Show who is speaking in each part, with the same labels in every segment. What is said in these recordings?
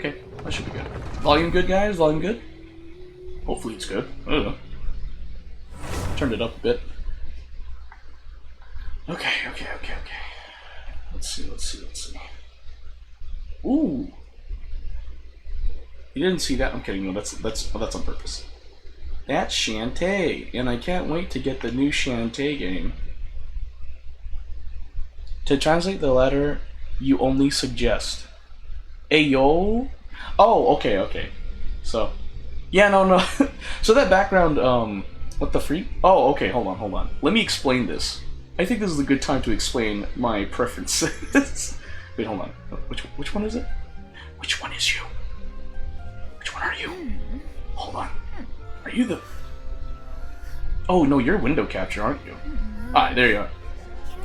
Speaker 1: Okay, that should be good. Volume good, guys? Volume good? Hopefully it's good. I don't know. Turned it up a bit. Okay. Let's see. Ooh. You didn't see that? I'm kidding. No, that's on purpose. That's Shantae, and I can't wait to get the new Shantae game. To translate the letter, you only suggest. Ayo? Oh, okay. So, yeah, no. So that background, what the freak? Oh, okay, hold on. Let me explain this. I think this is a good time to explain my preferences. Wait, hold on. Which one is it? Which one is you? Which one are you? Hold on. Are you the... Oh, no, you're window capture, aren't you? Alright, there you are.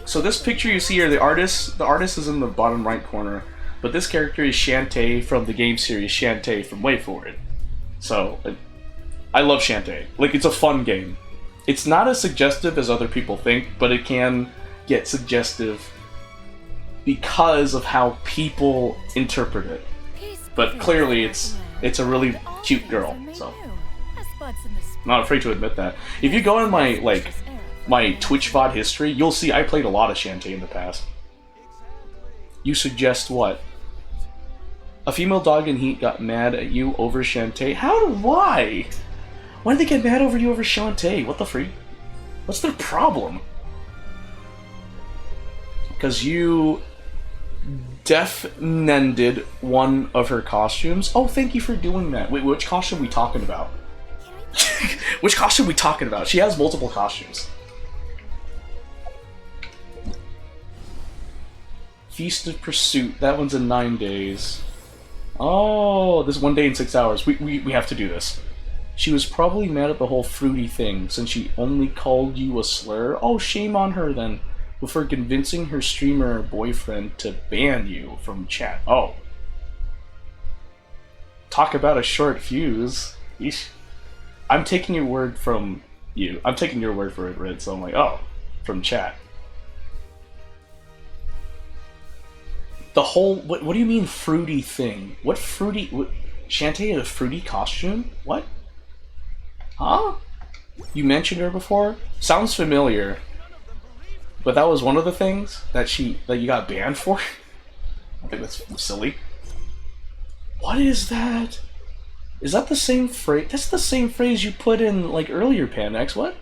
Speaker 1: So this picture you see here, the artist is in the bottom right corner, but this character is Shantae from the game series Shantae from Wait For It. So, I love Shantae. Like, it's a fun game. It's not as suggestive as other people think, but it can get suggestive because of how people interpret it. But clearly it's a really cute girl, so I'm not afraid to admit that. If you go in my Twitch VOD history, you'll see I played a lot of Shantae in the past. You suggest what? A female dog in heat got mad at you over Shantae? Why? Why did they get mad over you over Shantae? What the freak? What's their problem? Because you deaf-nended one of her costumes? Oh, thank you for doing that. Wait, which costume are we talking about? Which costume are we talking about? She has multiple costumes. Feast of Pursuit. That one's in 9 days. Oh, this 1 day in 6 hours. We have to do this. She was probably mad at the whole fruity thing, since she only called you a slur. Oh, shame on her then, for convincing her streamer boyfriend to ban you from chat. Oh. Talk about a short fuse. Yeesh. I'm taking your word from you. I'm taking your word for it, Red, so I'm like, oh, from chat. The whole, what do you mean fruity thing? What Shantae had a fruity costume? What? Huh? You mentioned her before? Sounds familiar. But that was one of the things that you got banned for? I think that's silly. What is that? Is that the same phrase? That's the same phrase you put in, like, earlier, Panex. What?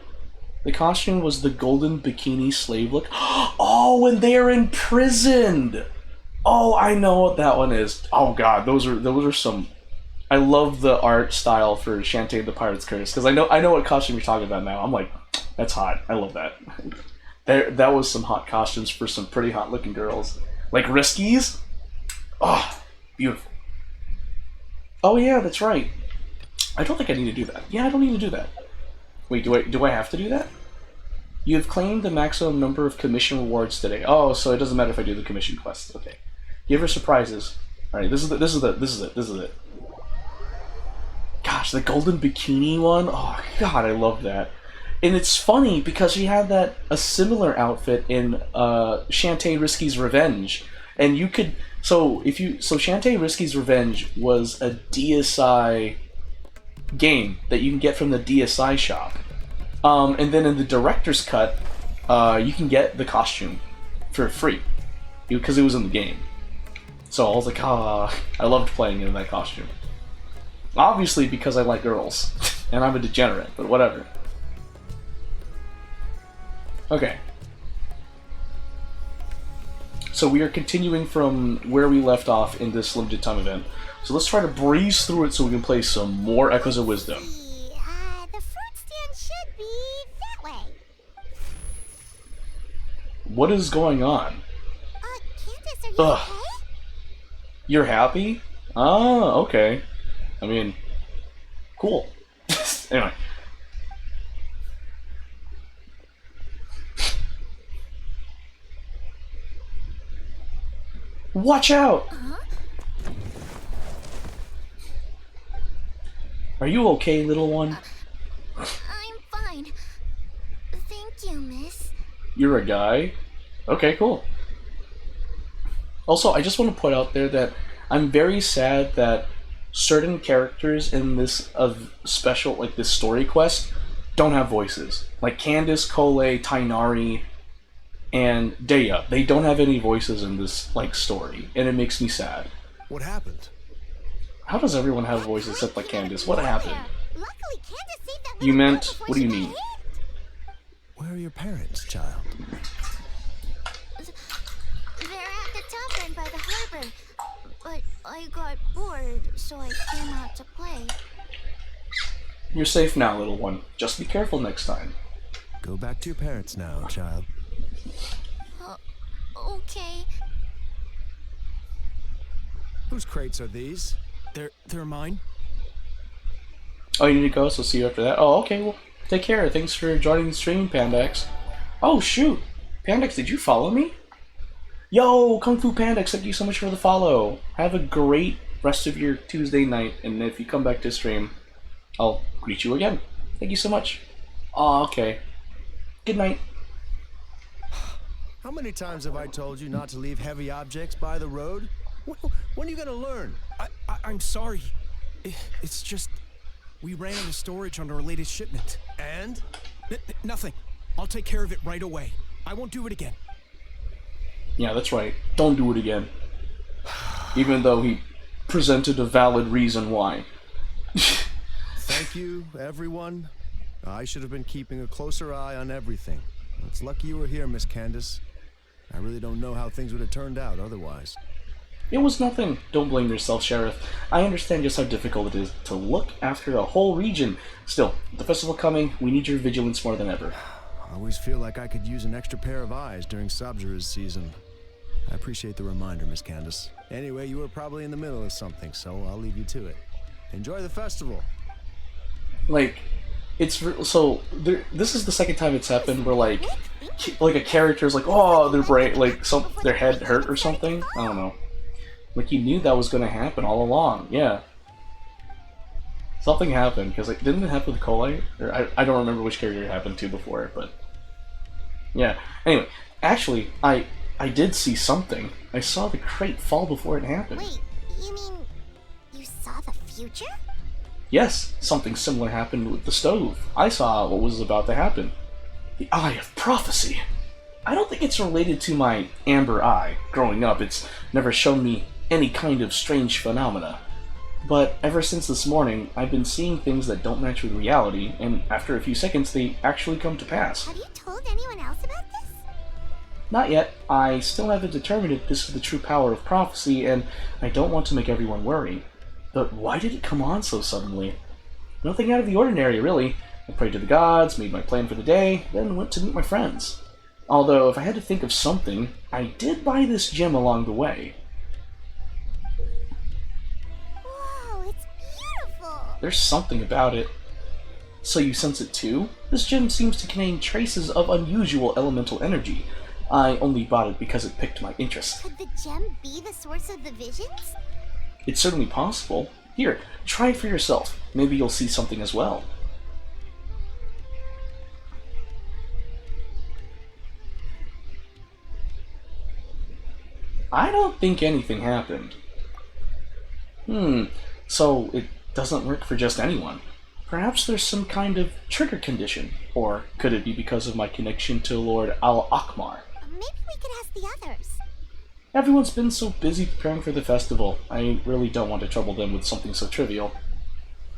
Speaker 1: The costume was the golden bikini slave look. Oh, when they are imprisoned! Oh, I know what that one is. Oh god, those are some... I love the art style for Shantae the Pirate's Curse, because I know what costume you're talking about now. I'm like, that's hot. I love that. That was some hot costumes for some pretty hot looking girls. Like Riskies? Oh, beautiful. Oh yeah, that's right. I don't think I need to do that. Yeah, I don't need to do that. Wait, do I have to do that? You have claimed the maximum number of commission rewards today. Oh, so it doesn't matter if I do the commission quests. Okay. Give her surprises. Alright, this is it. Gosh, the golden bikini one? Oh god, I love that. And it's funny because she had a similar outfit in Shantae Risky's Revenge. And you could so Shantae Risky's Revenge was a DSi game that you can get from the DSi shop. And then in the director's cut, you can get the costume for free because it was in the game. So I was like, I loved playing in that costume. Obviously because I like girls, and I'm a degenerate, but whatever. Okay. So we are continuing from where we left off in this limited time event. So let's try to breeze through it so we can play some more Echoes of Wisdom.
Speaker 2: The fruit stand should be that way.
Speaker 1: What is going on?
Speaker 2: Candace, are you okay?
Speaker 1: You're happy? Oh, okay. I mean, cool. Anyway. Watch out! Are you okay, little one?
Speaker 2: I'm fine. Thank you, miss.
Speaker 1: You're a guy? Okay, cool. Also, I just want to put out there that I'm very sad that certain characters in this of special like this story quest don't have voices. Like Candace, Cole, Tainari, and Dea. They don't have any voices in this like story, and it makes me sad.
Speaker 3: What happened?
Speaker 1: How does everyone have voices except like Candace? What happened?
Speaker 2: Luckily, Candace saved that
Speaker 1: You
Speaker 2: little girl
Speaker 1: meant?
Speaker 2: before
Speaker 1: What do you
Speaker 2: she got
Speaker 1: mean?
Speaker 2: hit.
Speaker 3: Where are your parents, child?
Speaker 2: They're at the top end by the harbor. But I got bored, so I came out to play.
Speaker 1: You're safe now, little one. Just be careful next time.
Speaker 3: Go back to your parents now, child.
Speaker 2: Okay.
Speaker 3: Whose crates are these? They're mine.
Speaker 1: Oh, you need to go, so see you after that. Oh, okay, well, take care. Thanks for joining the stream, Pandex. Oh, shoot. Pandex, did you follow me? Yo, Kung Fu Pandex, thank you so much for the follow. Have a great rest of your Tuesday night, and if you come back to stream, I'll greet you again. Thank you so much. Oh, okay. Good night.
Speaker 3: How many times have I told you not to leave heavy objects by the road? When are you gonna learn?
Speaker 4: I'm sorry. It's just... we ran out of storage on our latest shipment.
Speaker 3: And?
Speaker 4: Nothing. I'll take care of it right away. I won't do it again.
Speaker 1: Yeah, that's right. Don't do it again. Even though he presented a valid reason why.
Speaker 3: Thank you, everyone. I should have been keeping a closer eye on everything. It's lucky you were here, Miss Candace. I really don't know how things would have turned out otherwise.
Speaker 1: It was nothing. Don't blame yourself, Sheriff. I understand just how difficult it is to look after a whole region. Still, with the festival coming, we need your vigilance more than ever.
Speaker 3: I always feel like I could use an extra pair of eyes during Sabzura's season. I appreciate the reminder, Miss Candace. Anyway, you were probably in the middle of something, so I'll leave you to it. Enjoy the festival.
Speaker 1: Like, it's so this is the second time it's happened where like a character's like, oh, their brain, like their head hurt or something. I don't know. Like you knew that was gonna happen all along. Yeah. Something happened because like didn't it happen with Cole? Or I don't remember which character it happened to before, but yeah. Anyway, actually, I did see something. I saw the crate fall before it happened.
Speaker 2: Wait, you mean you saw the future?
Speaker 1: Yes, something similar happened with the stove. I saw what was about to happen. The Eye of Prophecy. I don't think it's related to my amber eye. Growing up, it's never shown me any kind of strange phenomena. But ever since this morning, I've been seeing things that don't match with reality, and after a few seconds, they actually come to pass.
Speaker 2: Have you told anyone else about this?
Speaker 1: Not yet. I still haven't determined if this is the true power of prophecy, and I don't want to make everyone worry. But why did it come on so suddenly? Nothing out of the ordinary, really. I prayed to the gods, made my plan for the day, then went to meet my friends. Although, if I had to think of something, I did buy this gem along the way.
Speaker 2: Whoa, it's beautiful!
Speaker 1: There's something about it. So you sense it too? This gem seems to contain traces of unusual elemental energy. I only bought it because it piqued my interest.
Speaker 2: Could the gem be the source of the visions?
Speaker 1: It's certainly possible. Here, try it for yourself. Maybe you'll see something as well. I don't think anything happened. So it doesn't work for just anyone. Perhaps there's some kind of trigger condition. Or could it be because of my connection to Lord Al-Akmar?
Speaker 2: Maybe we could ask the others.
Speaker 1: Everyone's been so busy preparing for the festival, I really don't want to trouble them with something so trivial.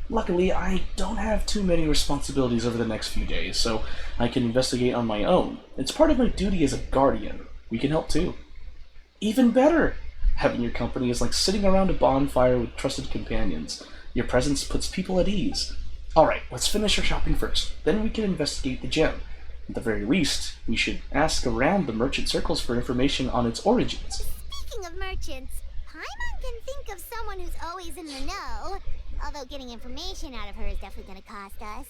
Speaker 1: Luckily, I don't have too many responsibilities over the next few days, so I can investigate on my own. It's part of my duty as a guardian. We can help too. Even better! Having your company is like sitting around a bonfire with trusted companions. Your presence puts people at ease. Alright, let's finish our shopping first. Then we can investigate the gem. At the very least, we should ask around the merchant circles for information on its origins.
Speaker 2: Speaking of merchants, Paimon can think of someone who's always in the know. Although getting information out of her is definitely gonna cost us.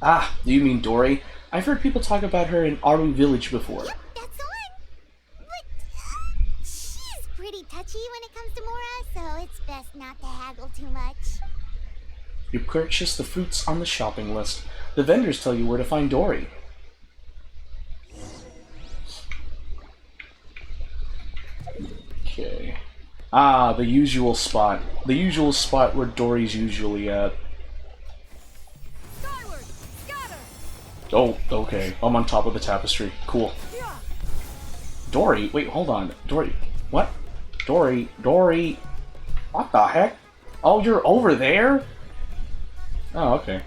Speaker 1: Ah, do you mean Dory? I've heard people talk about her in Aru Village before.
Speaker 2: Yep, that's the one. But she's pretty touchy when it comes to Mora, so it's best not to haggle too much.
Speaker 1: You purchase the fruits on the shopping list. The vendors tell you where to find Dory. Okay. Ah, the usual spot. The usual spot where Dory's usually at.
Speaker 2: Skyward! Scatter!
Speaker 1: Oh, okay. I'm on top of the tapestry. Cool. Dory? Wait, hold on. Dory. What? Dory? Dory? What the heck? Oh, you're over there? Oh, okay.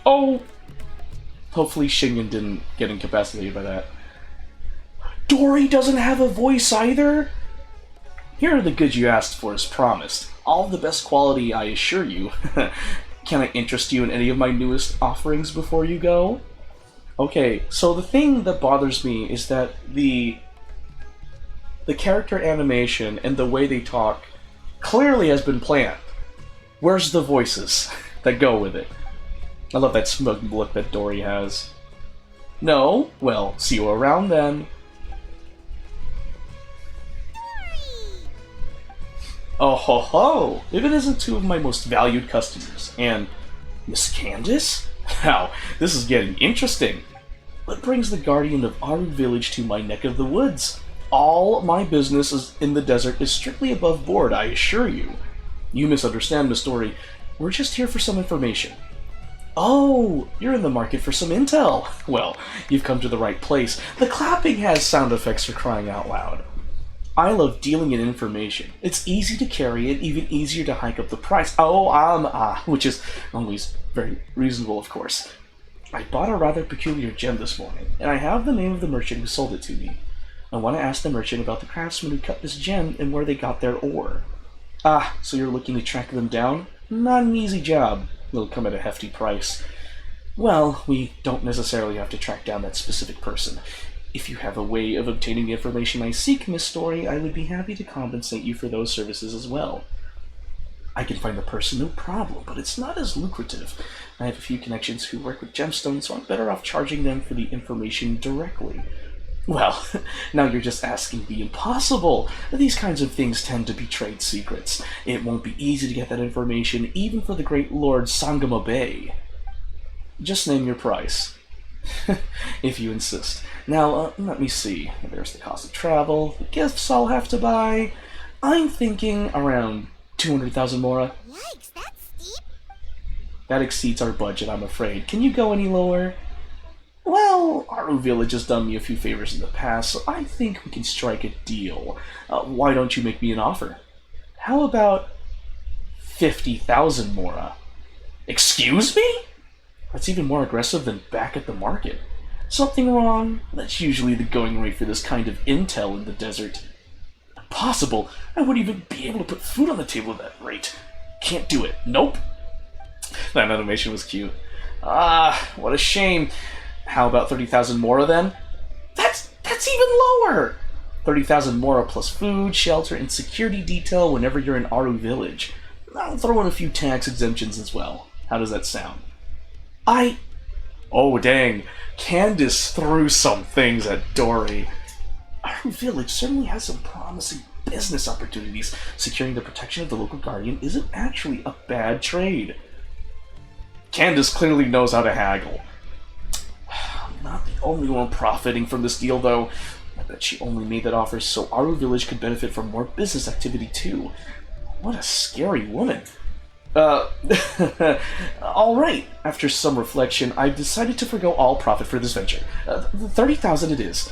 Speaker 1: Oh! Hopefully Shingen didn't get incapacitated by that. Dory doesn't have a voice either? Here are the goods you asked for as promised. All of the best quality, I assure you. Can I interest you in any of my newest offerings before you go? Okay, so the thing that bothers me is that the character animation and the way they talk clearly has been planned. Where's the voices that go with it? I love that smug look that Dory has. No? Well, see you around then. Oh ho ho! If it isn't two of my most valued customers, and Miss Candace? Wow, this is getting interesting. What brings the Guardian of Aru Village to my neck of the woods? All my business is in the desert is strictly above board, I assure you. You misunderstand, Miss Dory. We're just here for some information. Oh, you're in the market for some intel. Well, you've come to the right place. The clapping has sound effects for crying out loud. I love dealing in information. It's easy to carry and even easier to hike up the price. Which is always very reasonable, of course. I bought a rather peculiar gem this morning, and I have the name of the merchant who sold it to me. I want to ask the merchant about the craftsmen who cut this gem and where they got their ore. Ah, so you're looking to track them down? Not an easy job. It'll come at a hefty price. Well, we don't necessarily have to track down that specific person. If you have a way of obtaining the information I seek, Miss Story, I would be happy to compensate you for those services as well. I can find the person, no problem, but it's not as lucrative. I have a few connections who work with gemstones, so I'm better off charging them for the information directly. Well, now you're just asking the impossible. These kinds of things tend to be trade secrets. It won't be easy to get that information, even for the great Lord Sangama Bay. Just name your price. If you insist. Now, let me see. There's the cost of travel, the gifts I'll have to buy. I'm thinking around 200,000 mora.
Speaker 2: Yikes, that's steep.
Speaker 1: That exceeds our budget, I'm afraid. Can you go any lower? Well, Aru Village has done me a few favors in the past, so I think we can strike a deal. Why don't you make me an offer? How about 50,000 mora? Excuse me? That's even more aggressive than back at the market. Something wrong? That's usually the going rate for this kind of intel in the desert. Impossible! I wouldn't even be able to put food on the table at that rate. Can't do it. Nope. That animation was cute. What a shame. How about 30,000 mora then? That's even lower! 30,000 mora plus food, shelter, and security detail whenever you're in Aru Village. I'll throw in a few tax exemptions as well. How does that sound? Oh dang, Candace threw some things at Dory. Aru Village certainly has some promising business opportunities. Securing the protection of the local guardian isn't actually a bad trade. Candace clearly knows how to haggle. I'm not the only one profiting from this deal, though. I bet she only made that offer so Aru Village could benefit from more business activity, too. What a scary woman. Alright. After some reflection, I've decided to forgo all profit for this venture. 30,000 it is.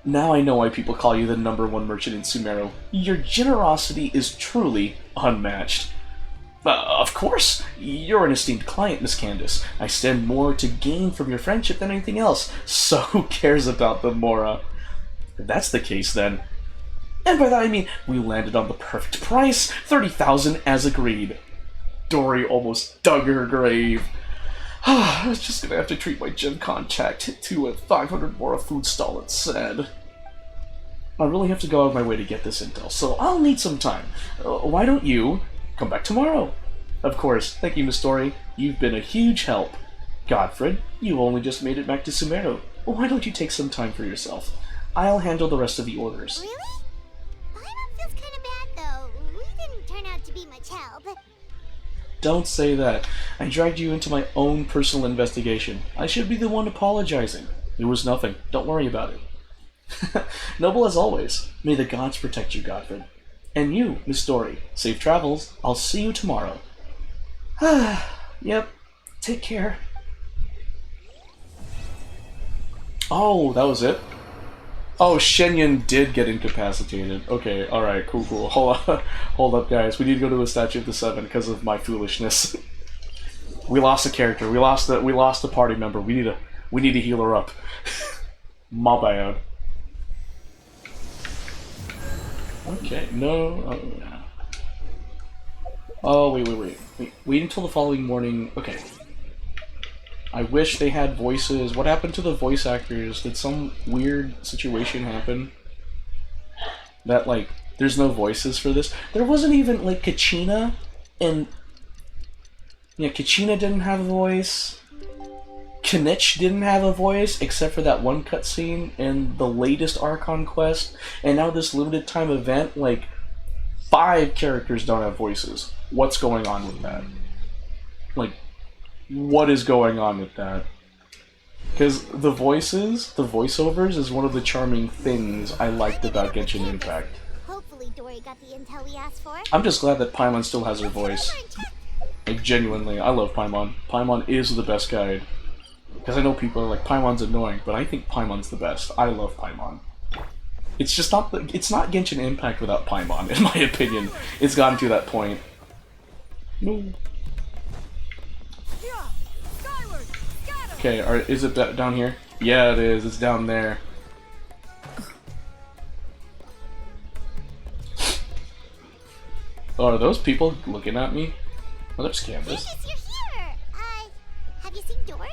Speaker 1: Now I know why people call you the #1 merchant in Sumeru. Your generosity is truly unmatched. Of course, you're an esteemed client, Miss Candace. I stand more to gain from your friendship than anything else, so who cares about the mora? If that's the case, then... And by that I mean, we landed on the perfect price, 30,000 as agreed. Dory almost dug her grave. I was just gonna have to treat my gym contact to a 500 mora food stall instead. I really have to go out of my way to get this intel, so I'll need some time. Why don't you come back tomorrow? Of course, thank you, Miss Dory. You've been a huge help. Godfred, you only just made it back to Sumeru. Why don't you take some time for yourself? I'll handle the rest of the orders.
Speaker 2: Really? Paimon feels kind of bad, though. We didn't turn out to be much help.
Speaker 1: Don't say that. I dragged you into my own personal investigation. I should be the one apologizing. It was nothing. Don't worry about it. Noble as always. May the gods protect you, Godfrey. And you, Miss Dory, safe travels. I'll see you tomorrow. Yep. Take care. Oh, that was it? Oh, Shenyan did get incapacitated. Okay, alright, cool, cool. Hold on. Hold up, guys. We need to go to the Statue of the Seven because of my foolishness. We lost a character. We lost a party member. We need to heal her up. My bad. Okay, no. Oh, wait. Wait until the following morning. Okay. I wish they had voices. What happened to the voice actors? Did some weird situation happen? That, like, there's no voices for this? There wasn't even, like, Kachina, and... Yeah, Kachina didn't have a voice. Kinich didn't have a voice, except for that one cutscene in the latest Archon quest, and now this limited time event, like, 5 characters don't have voices. What's going on with that? Like, what is going on with that? Because the voiceovers, is one of the charming things I liked about Genshin Impact.
Speaker 2: Hopefully Dory got the intel we asked for.
Speaker 1: I'm just glad that Paimon still has her voice. Like, genuinely, I love Paimon. Paimon is the best guide. Because I know people are like, Paimon's annoying, but I think Paimon's the best. I love Paimon. It's just not it's not Genshin Impact without Paimon, in my opinion. It's gotten to that point. No. Okay, is it down here? Yeah, it is. It's down there. Oh, are those people looking at me? Oh, there's Candace.
Speaker 2: Candace, you're here! Have you seen Dory?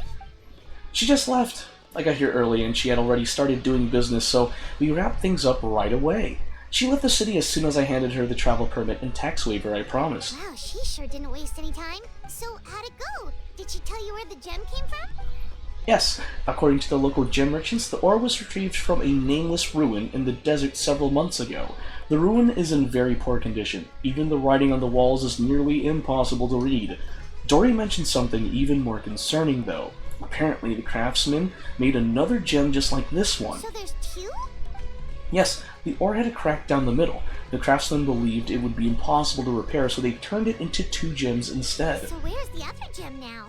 Speaker 1: She just left. I got here early and she had already started doing business, so we wrapped things up right away. She left the city as soon as I handed her the travel permit and tax waiver I promised.
Speaker 2: Wow, she sure didn't waste any time. So, how'd it go? Did she tell you where the gem came from?
Speaker 1: Yes, according to the local gem merchants, the ore was retrieved from a nameless ruin in the desert several months ago. The ruin is in very poor condition. Even the writing on the walls is nearly impossible to read. Dory mentioned something even more concerning, though. Apparently, the craftsman made another gem just like this one.
Speaker 2: So there's 2?
Speaker 1: Yes, the ore had a crack down the middle. The craftsman believed it would be impossible to repair, so they turned it into 2 gems instead.
Speaker 2: So where's the other gem now?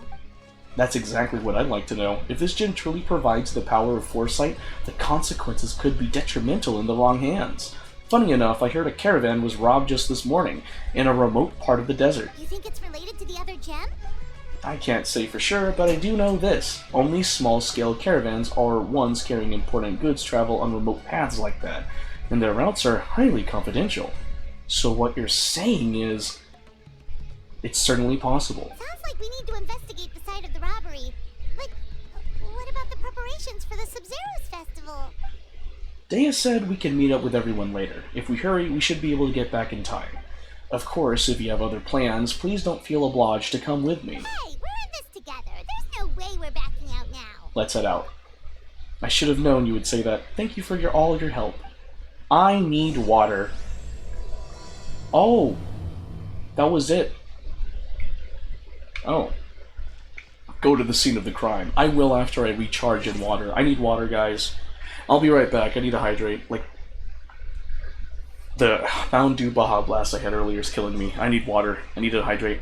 Speaker 1: That's exactly what I'd like to know. If this gem truly provides the power of foresight, the consequences could be detrimental in the wrong hands. Funny enough, I heard a caravan was robbed just this morning, in a remote part of the desert.
Speaker 2: You think it's related to the other gem?
Speaker 1: I can't say for sure, but I do know this. Only small-scale caravans or ones carrying important goods travel on remote paths like that, and their routes are highly confidential. So what you're saying is, it's certainly possible.
Speaker 2: Sounds like we need to investigate the site of the robbery. But what about the preparations for the Sub-Zero's festival?
Speaker 1: Dea said we can meet up with everyone later. If we hurry, we should be able to get back in time. Of course, if you have other plans, please don't feel obliged to come with me.
Speaker 2: Hey, we're in this together. There's no way we're backing out now.
Speaker 1: Let's head out. I should have known you would say that. Thank you for all your help. I need water. Oh, that was it. Oh. Go to the scene of the crime. I will after I recharge in water. I need water, guys. I'll be right back. I need to hydrate. Like, the Mountain Dew Baja Blast I had earlier is killing me. I need water. I need to hydrate.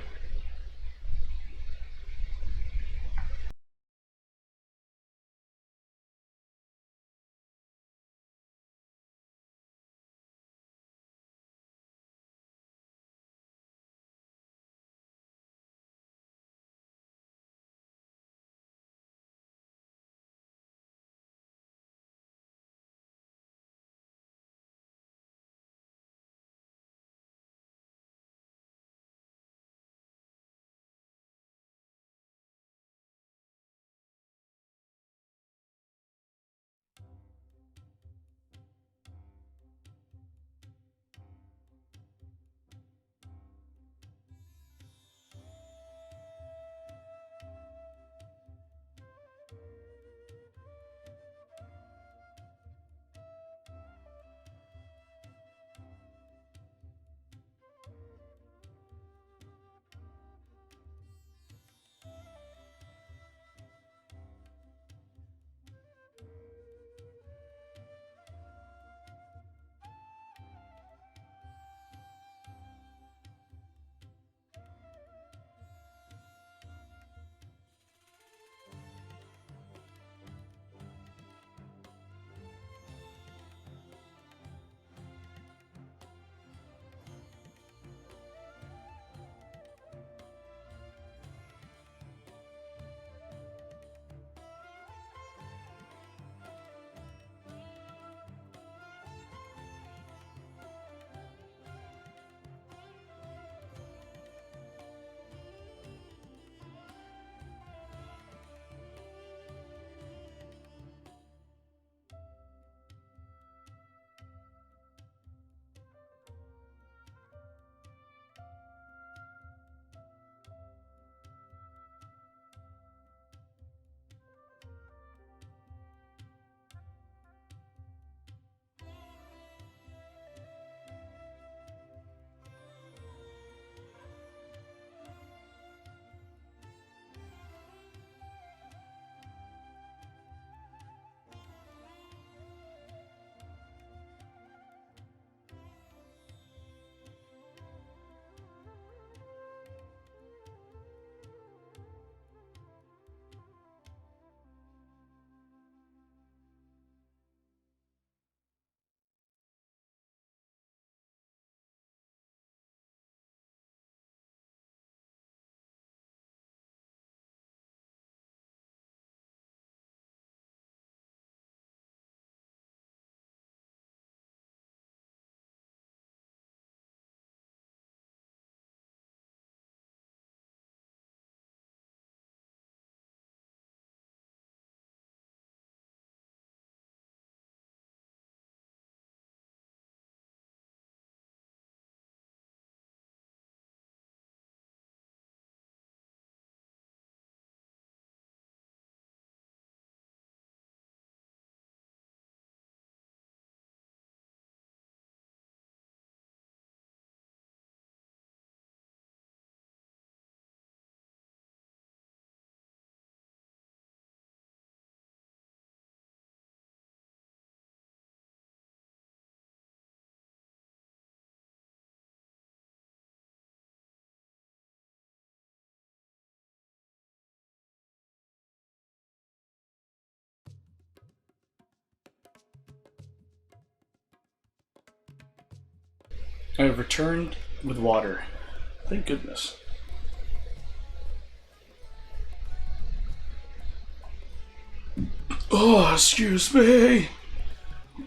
Speaker 1: I have returned with water. Thank goodness. Oh, excuse me.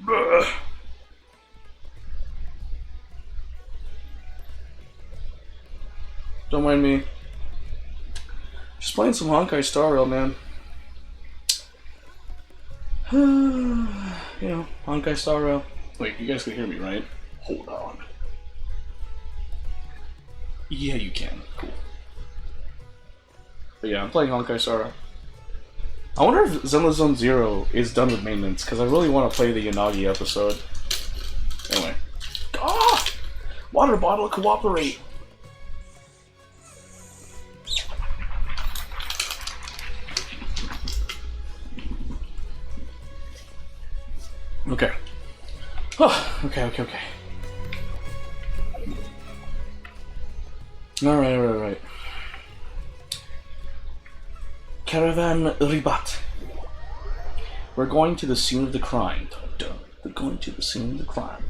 Speaker 1: Ugh. Don't mind me. Just playing some Honkai Star Rail, man. You know, Honkai Star Rail. Wait, you guys can hear me, right? Hold on. Yeah, you can. Cool. But yeah, I'm playing Honkai Star Rail. I wonder if Zenless Zone Zero is done with maintenance, because I really want to play the Yanagi episode. Anyway. Ah! Water bottle, cooperate! Okay. Oh, okay. Alright. Caravan Ribat. We're going to the scene of the crime. We're going to the scene of the crime.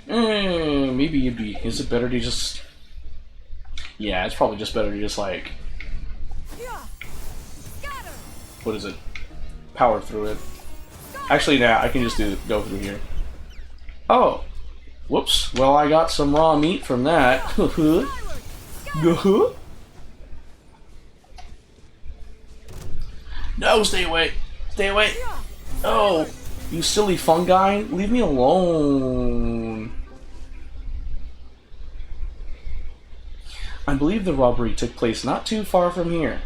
Speaker 1: Maybe it'd be. Is it better to just. Yeah, it's probably just better to just like. What is it? Power through it. Actually, nah, I can just go through here. Oh! Whoops. Well, I got some raw meat from that. No, stay away! Stay away! Oh! You silly fungi! Leave me alone! I believe the robbery took place not too far from here.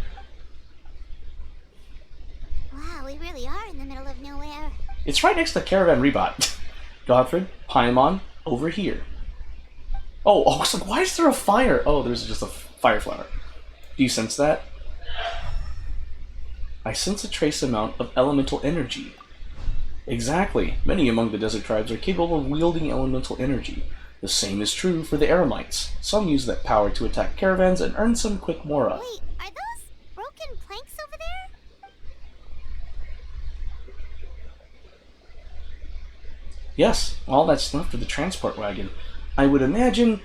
Speaker 2: Wow, we really are in the middle of nowhere.
Speaker 1: It's right next to Caravan Rebot. Godfred, Paimon, over here. Oh, I was like, why is there a fire? Oh, there's just a fire flower. Do you sense that? I sense a trace amount of elemental energy. Exactly. Many among the desert tribes are capable of wielding elemental energy. The same is true for the Eremites. Some use that power to attack caravans and earn some quick mora.
Speaker 2: Wait, are those broken planks over there?
Speaker 1: Yes, all that's left of the transport wagon. I would imagine...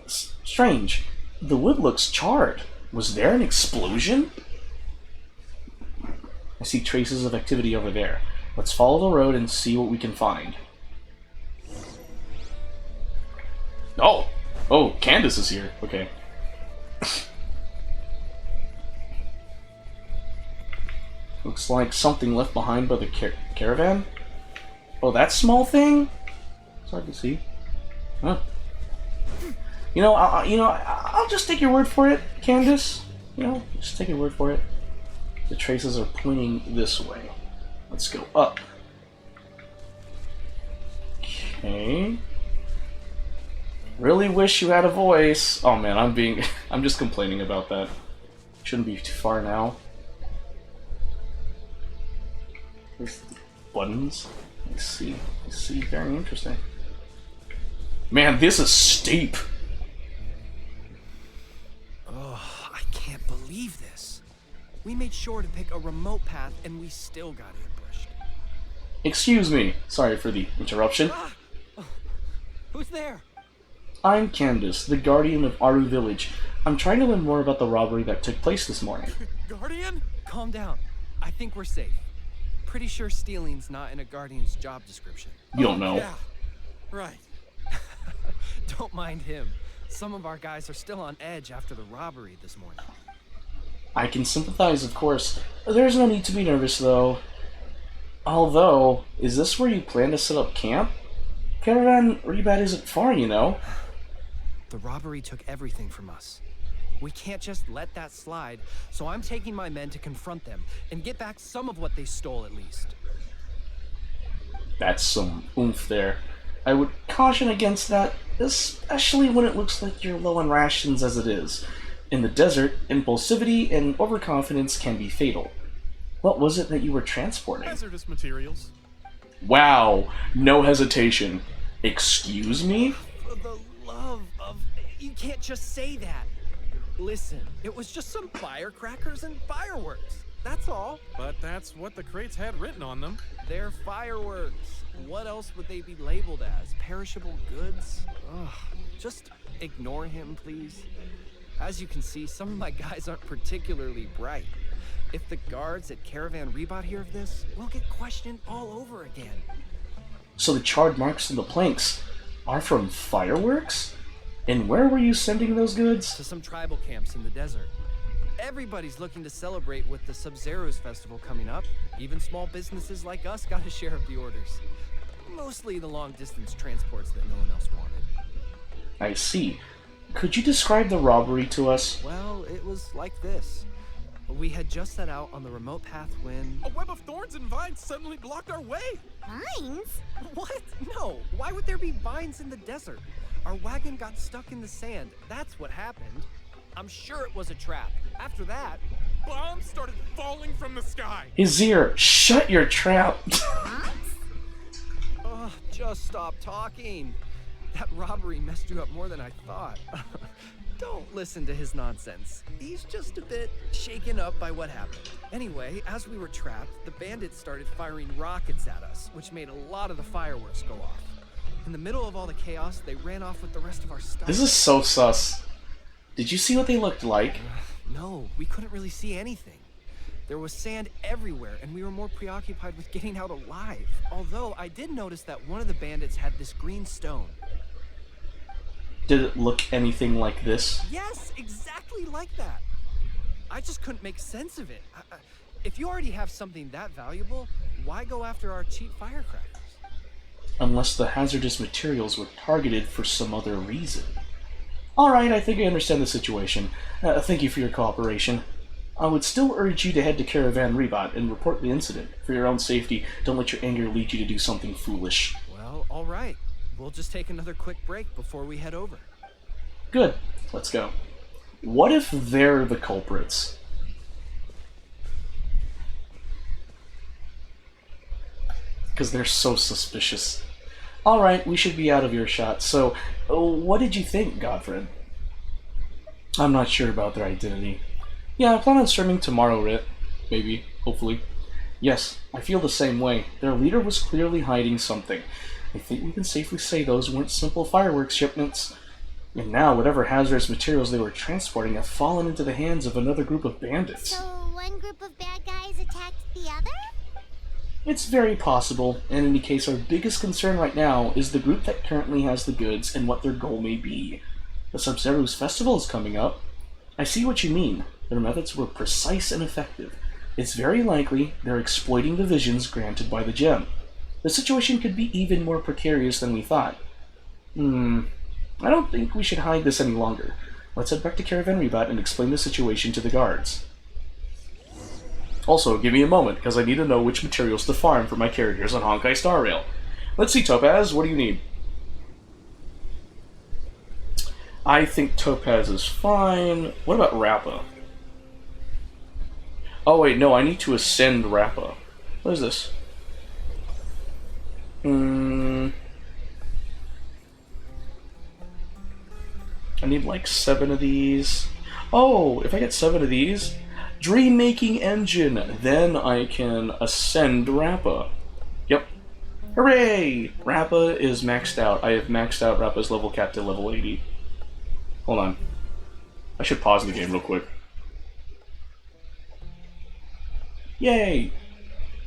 Speaker 1: strange. The wood looks charred. Was there an explosion? I see traces of activity over there. Let's follow the road and see what we can find. Oh! Oh, Candace is here. Okay. Looks like something left behind by the caravan. Oh, that small thing? It's hard to see. Huh. I'll just take your word for it, Candace. Just take your word for it. The traces are pointing this way. Let's go up. Okay. Really wish you had a voice. Oh man, I'm just complaining about that. Shouldn't be too far now. There's buttons. I see, very interesting. Man, this is steep.
Speaker 4: Oh, I can't believe this. We made sure to pick a remote path and we still got ambushed.
Speaker 1: Excuse me. Sorry for the interruption.
Speaker 4: Ah! Who's there?
Speaker 1: I'm Candace, the guardian of Aru Village. I'm trying to learn more about the robbery that took place this morning.
Speaker 4: Guardian? Calm down. I think we're safe. Pretty sure stealing's not in a guardian's job description.
Speaker 1: You don't know.
Speaker 4: Yeah, right. Don't mind him. Some of our guys are still on edge after the robbery this morning.
Speaker 1: I can sympathize, of course. There's no need to be nervous, though. Although, is this where you plan to set up camp? Caravan Ribat isn't far, you know.
Speaker 4: The robbery took everything from us. We can't just let that slide, so I'm taking my men to confront them and get back some of what they stole at least.
Speaker 1: That's some oomph there. I would caution against that, especially when it looks like you're low on rations as it is. In the desert, impulsivity and overconfidence can be fatal. What was it that you were transporting?
Speaker 5: Hazardous materials.
Speaker 1: Wow, no hesitation. Excuse me?
Speaker 4: For the love of... You can't just say that. Listen, it was just some firecrackers and fireworks. That's all.
Speaker 5: But that's what the crates had written on them.
Speaker 4: They're fireworks. What else would they be labeled as? Perishable goods? Ugh. Just ignore him, please. As you can see, some of my guys aren't particularly bright. If the guards at Caravan Rebot hear of this, we'll get questioned all over again.
Speaker 1: So the charred marks in the planks are from fireworks? And where were you sending those goods?
Speaker 4: To some tribal camps in the desert. Everybody's looking to celebrate with the Sub-Zeros festival coming up. Even small businesses like us got a share of the orders. Mostly the long-distance transports that no one else wanted.
Speaker 1: I see. Could you describe the robbery to us?
Speaker 4: Well, it was like this. We had just set out on the remote path when...
Speaker 5: A web of thorns and vines suddenly blocked our way.
Speaker 2: Vines?
Speaker 4: What? No, why would there be vines in the desert? Our wagon got stuck in the sand. That's what happened. I'm sure it was a trap. After that...
Speaker 5: Bombs started falling from the sky.
Speaker 1: Azir, shut your trap!
Speaker 4: Ugh, just stop talking. That robbery messed you up more than I thought. Don't listen to his nonsense. He's just a bit shaken up by what happened. Anyway, as we were trapped, the bandits started firing rockets at us, which made a lot of the fireworks go off. In the middle of all the chaos, they ran off with the rest of our stuff.
Speaker 1: This is so sus. Did you see what they looked like?
Speaker 4: No, we couldn't really see anything. There was sand everywhere, and we were more preoccupied with getting out alive. Although, I did notice that one of the bandits had this green stone.
Speaker 1: Did it look anything like this?
Speaker 4: Yes, exactly like that. I just couldn't make sense of it. If you already have something that valuable, why go after our cheap firecrackers?
Speaker 1: Unless the hazardous materials were targeted for some other reason. Alright, I think I understand the situation. Thank you for your cooperation. I would still urge you to head to Caravan Rebot and report the incident. For your own safety, don't let your anger lead you to do something foolish.
Speaker 4: Well, alright. We'll just take another quick break before we head over.
Speaker 1: Good. Let's go. What if they're the culprits? Because they're so suspicious. Alright, we should be out of earshot. So, what did you think, Godfred? I'm not sure about their identity. Yeah, I plan on streaming tomorrow, Rit. Maybe. Hopefully. Yes, I feel the same way. Their leader was clearly hiding something. I think we can safely say those weren't simple fireworks shipments. And now, whatever hazardous materials they were transporting have fallen into the hands of another group of bandits.
Speaker 2: So one group of bad guys attacked the other?
Speaker 1: It's very possible. In any case, our biggest concern right now is the group that currently has the goods and what their goal may be. The Sub-Zero's festival is coming up. I see what you mean. Their methods were precise and effective. It's very likely they're exploiting the visions granted by the gem. The situation could be even more precarious than we thought. I don't think we should hide this any longer. Let's head back to Caravan Rebot and explain the situation to the guards. Also, give me a moment, because I need to know which materials to farm for my characters on Honkai Star Rail. Let's see, Topaz, what do you need? I think Topaz is fine. What about Rappa? Oh wait, no, I need to ascend Rappa. What is this? I need like 7 of these. Oh, if I get 7 of these, Dream Making Engine, then I can ascend Rappa. Yep. Hooray! Rappa is maxed out. I have maxed out Rappa's level cap to level 80. Hold on. I should pause the game real quick. Yay!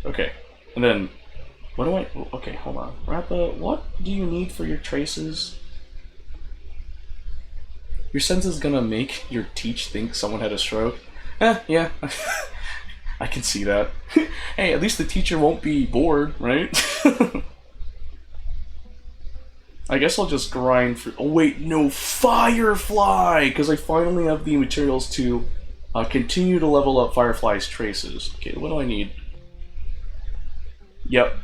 Speaker 1: Okay. And then, what do I... Okay, hold on. Rappa, what do you need for your traces? Your sense is gonna make your teach think someone had a stroke? Yeah. I can see that. Hey, at least the teacher won't be bored, right? I guess I'll just grind for... Oh wait, no, Firefly! Because I finally have the materials to continue to level up Firefly's traces. Okay, what do I need? Yep.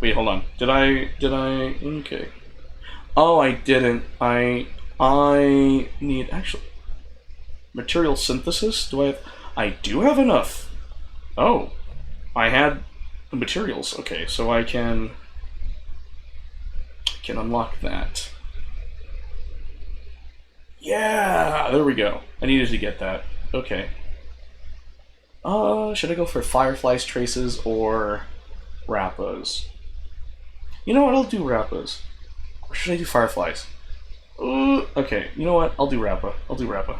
Speaker 1: Wait, hold on. Did I... Okay. Oh, I didn't. I need... Actually... Material synthesis? Do I have... I do have enough. Oh. I had the materials. Okay, so I can unlock that. Yeah! There we go. I needed to get that. Okay. Should I go for Firefly's Traces or Rappa's? You know what, I'll do Rappa's. Or should I do Fireflies? Okay, you know what, I'll do Rappa. I'll do Rappa.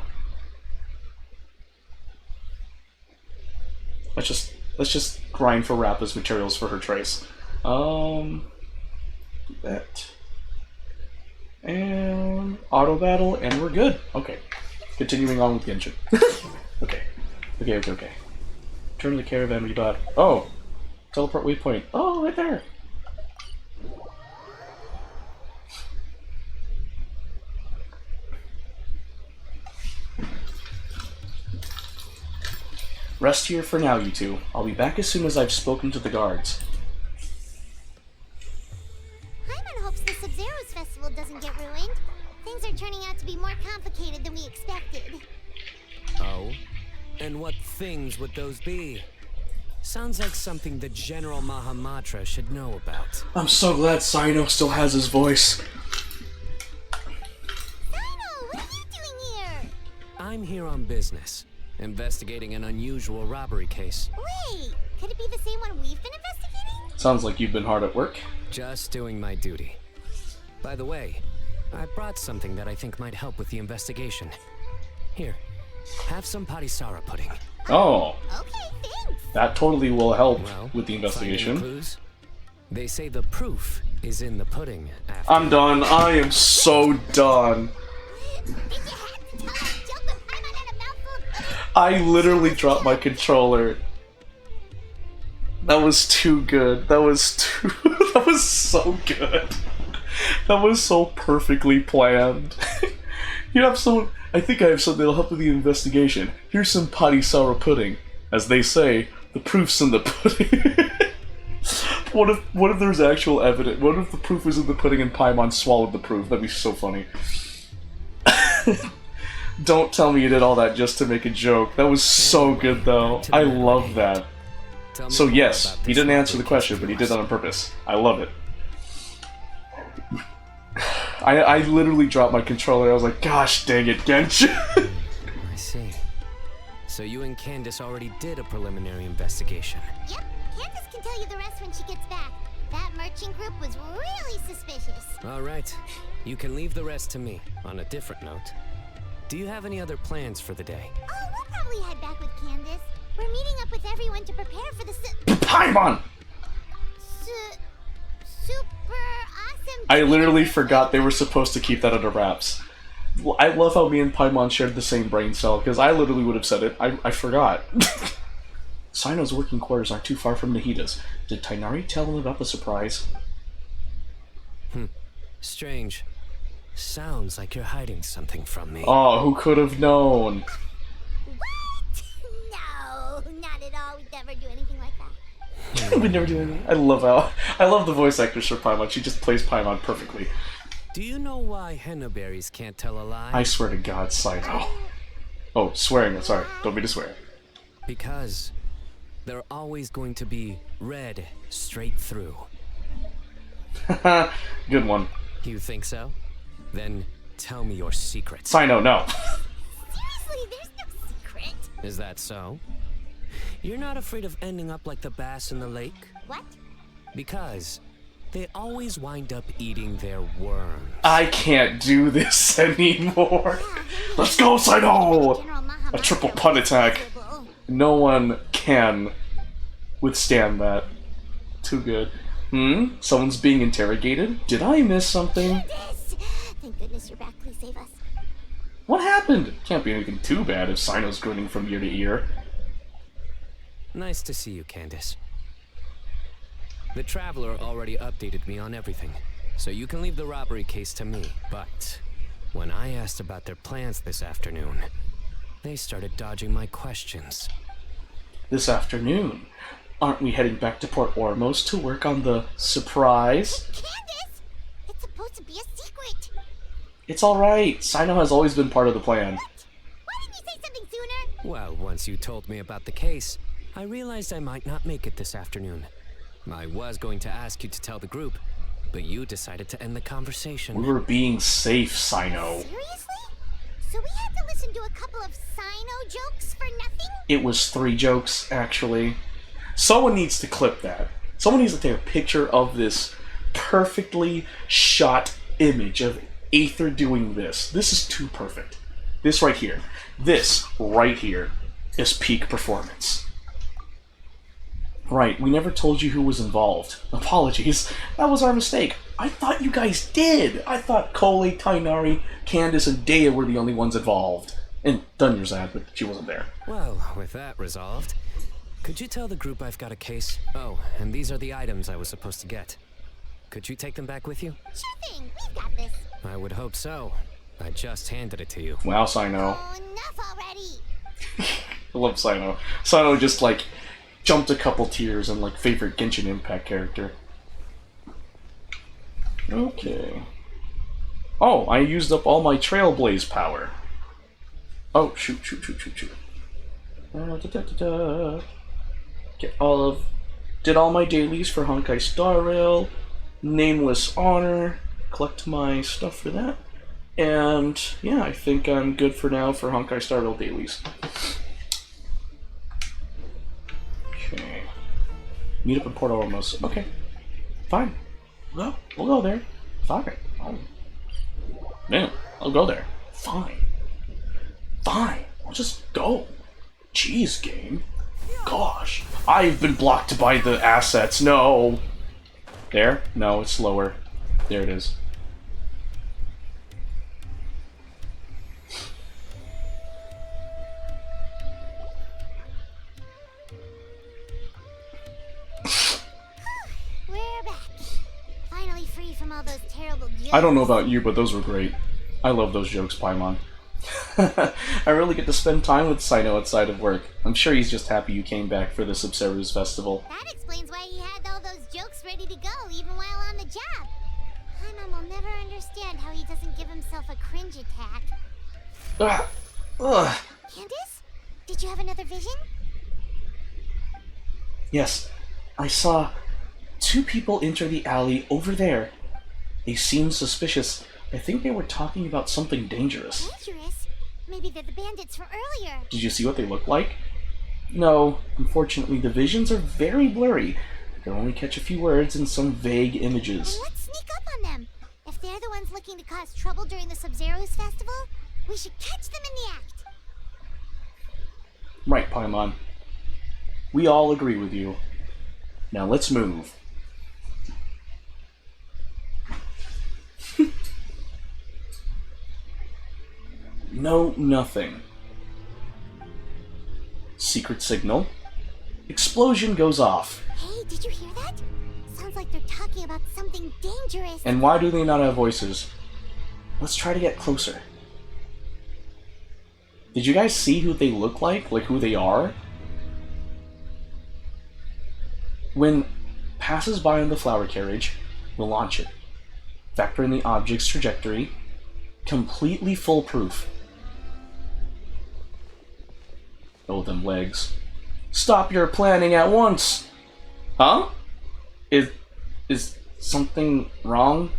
Speaker 1: Let's just grind for Rappa's materials for her trace. Do that. And auto battle, and we're good. Okay. Continuing on with Genshin. Okay. Okay. Turn to the caravan we got. Oh! Teleport waypoint. Oh, right there! Rest here for now, you two. I'll be back as soon as I've spoken to the guards.
Speaker 2: Paimon hopes the Sub-Zero's festival doesn't get ruined. Things are turning out to be more complicated than we expected.
Speaker 6: Oh? And what things would those be? Sounds like something the General Mahamatra should know about.
Speaker 1: I'm so glad Sino still has his voice.
Speaker 2: Sino, what are you doing here?
Speaker 6: I'm here on business, investigating an unusual robbery case.
Speaker 2: Wait, could it be the same one we've been investigating?
Speaker 1: Sounds like you've been hard at work.
Speaker 6: Just doing my duty. By the way, I brought something that I think might help with the investigation. Here, have some Patisara pudding.
Speaker 1: Oh,
Speaker 2: Okay, thanks.
Speaker 1: that totally will help
Speaker 6: Well,
Speaker 1: with the
Speaker 6: find any
Speaker 1: investigation.
Speaker 6: clues? They say the proof is in the pudding after.
Speaker 1: I'm done. I am so done.
Speaker 2: Did you have to tell that joke when Paimon had a mouthful of pudding?
Speaker 1: I literally dropped my controller. That was too good. That was so good. That was so perfectly planned. You have someone. I think I have something that'll help with the investigation. Here's some Patisara pudding. As they say, the proof's in the pudding. What if there's actual evidence? What if the proof was in the pudding and Paimon swallowed the proof? That'd be so funny. Don't tell me you did all that just to make a joke. That was so good, though. I love that.
Speaker 6: Tell me
Speaker 1: So
Speaker 6: more
Speaker 1: yes,
Speaker 6: about
Speaker 1: he
Speaker 6: this
Speaker 1: didn't answer the
Speaker 6: robbery
Speaker 1: question,
Speaker 6: case
Speaker 1: but he
Speaker 6: you
Speaker 1: did that
Speaker 6: asked.
Speaker 1: on purpose. I love it. I literally dropped my controller. I was like, gosh dang it, Genshin.
Speaker 6: I see. So you and Candace already did a preliminary investigation.
Speaker 2: Yep, Candace can tell you the rest when she gets back. That merchant group was really suspicious.
Speaker 6: All right. You can leave the rest to me. On a different note, do you have any other plans for the day?
Speaker 2: Oh, we'll probably head back with Candace. We're meeting up with everyone to prepare for the
Speaker 1: Paimon!
Speaker 2: super awesome.
Speaker 1: I literally forgot they were supposed to keep that under wraps. I love how me and Paimon shared the same brain cell, because I literally would have said it. I forgot. Sino's working quarters aren't too far from Nahida's. Did Tainari tell him about the surprise?
Speaker 6: Strange. Sounds like you're hiding something from me.
Speaker 1: Oh, who could have known?
Speaker 2: What? No, not at all. We'd never do anything like that.
Speaker 1: We'd never do anything. I love the voice actress for Paimon. She just plays Paimon perfectly.
Speaker 6: Do you know why henna berries can't tell a lie?
Speaker 1: I swear to God, Sino. Oh, swearing. Sorry. Don't mean to swear.
Speaker 6: Because they're always going to be red straight through.
Speaker 1: Good one.
Speaker 6: You think so? Then tell me your secrets.
Speaker 1: Sino, no.
Speaker 2: Seriously, there's no secret.
Speaker 6: Is that so? You're not afraid of ending up like the bass in the lake?
Speaker 2: What?
Speaker 6: Because they always wind up eating their worms.
Speaker 1: I can't do this anymore. Let's go, Sino! A triple pun attack. No one can withstand that. Too good. Someone's being interrogated? Did I miss something?
Speaker 2: Candace! Thank goodness you're back. Please save us.
Speaker 1: What happened? Can't be anything too bad if Sino's grinning from ear to ear.
Speaker 6: Nice to see you, Candace. The Traveler already updated me on everything, so you can leave the robbery case to me. But when I asked about their plans this afternoon, they started dodging my questions.
Speaker 1: This afternoon. Aren't we heading back to Port Ormos to work on the surprise?
Speaker 2: Candace! It's supposed to be a secret.
Speaker 1: It's alright. Sino has always been part of the plan.
Speaker 2: Why didn't you say something sooner?
Speaker 6: Well, once you told me about the case, I realized I might not make it this afternoon. I was going to ask you to tell the group, but you decided to end the conversation.
Speaker 1: We were being safe, Sino.
Speaker 2: Seriously? So we had to listen to a couple of Sino jokes for nothing?
Speaker 1: It was 3 jokes, actually. Someone needs to clip that. Someone needs to take a picture of this perfectly shot image of Aether doing this. This is too perfect. This right here. This right here is peak performance. Right, we never told you who was involved. Apologies. That was our mistake. I thought you guys did. I thought Cole, Tainari, Candace, and Dea were the only ones involved. And Dunyarzad, but she wasn't there.
Speaker 6: Well, with that resolved, could you tell the group I've got a case? Oh, and these are the items I was supposed to get. Could you take them back with you?
Speaker 2: Sure thing, we've got this.
Speaker 6: I would hope so. I just handed it to you.
Speaker 1: Wow, Sino.
Speaker 2: Oh, enough already.
Speaker 1: I love Sino. Sino just, like, jumped a couple tiers and, like, favorite Genshin Impact character. Okay. Oh, I used up all my Trailblaze power. Oh, shoot. Get all of... Did all my dailies for Honkai Star Rail. Nameless Honor. Collect my stuff for that. And, yeah, I think I'm good for now for Honkai Star Rail dailies. Okay. Meet up in Port Ormuz. Okay. Fine. Well, we'll go there. Fine. Man, I'll go there. Fine. I'll just go. Jeez, game. Gosh. I've been blocked by the assets. No. There? No, it's lower. There it is.
Speaker 2: We're back. Finally free from all those terrible jokes.
Speaker 1: I don't know about you, but those were great. I love those jokes, Paimon. I really get to spend time with Sino outside of work. I'm sure he's just happy you came back for the Subservice Festival.
Speaker 2: That explains why he had all those jokes ready to go, even while on the job. Paimon will never understand how he doesn't give himself a cringe attack.
Speaker 1: Ugh.
Speaker 2: Candace? Did you have another vision?
Speaker 1: Yes, I saw 2 people enter the alley over there. They seemed suspicious. I think they were talking about something dangerous.
Speaker 2: Dangerous? Maybe they're the bandits from earlier.
Speaker 1: Did you see what they look like? No, unfortunately the visions are very blurry. I can only catch a few words and some vague images.
Speaker 2: Then let's sneak up on them. If they're the ones looking to cause trouble during the Sub-Zero's festival, we should catch them in the act.
Speaker 1: Right, Paimon. We all agree with you. Now let's move. No, nothing. Secret signal. Explosion goes off.
Speaker 2: Hey, did you hear that? Sounds like they're talking about something dangerous.
Speaker 1: And why do they not have voices? Let's try to get closer. Did you guys see who they look like? Like who they are? When passes by on the flower carriage, we'll launch it. Vector in the object's trajectory. Completely foolproof. Oh, them legs. Stop your planning at once! Huh? Is something wrong?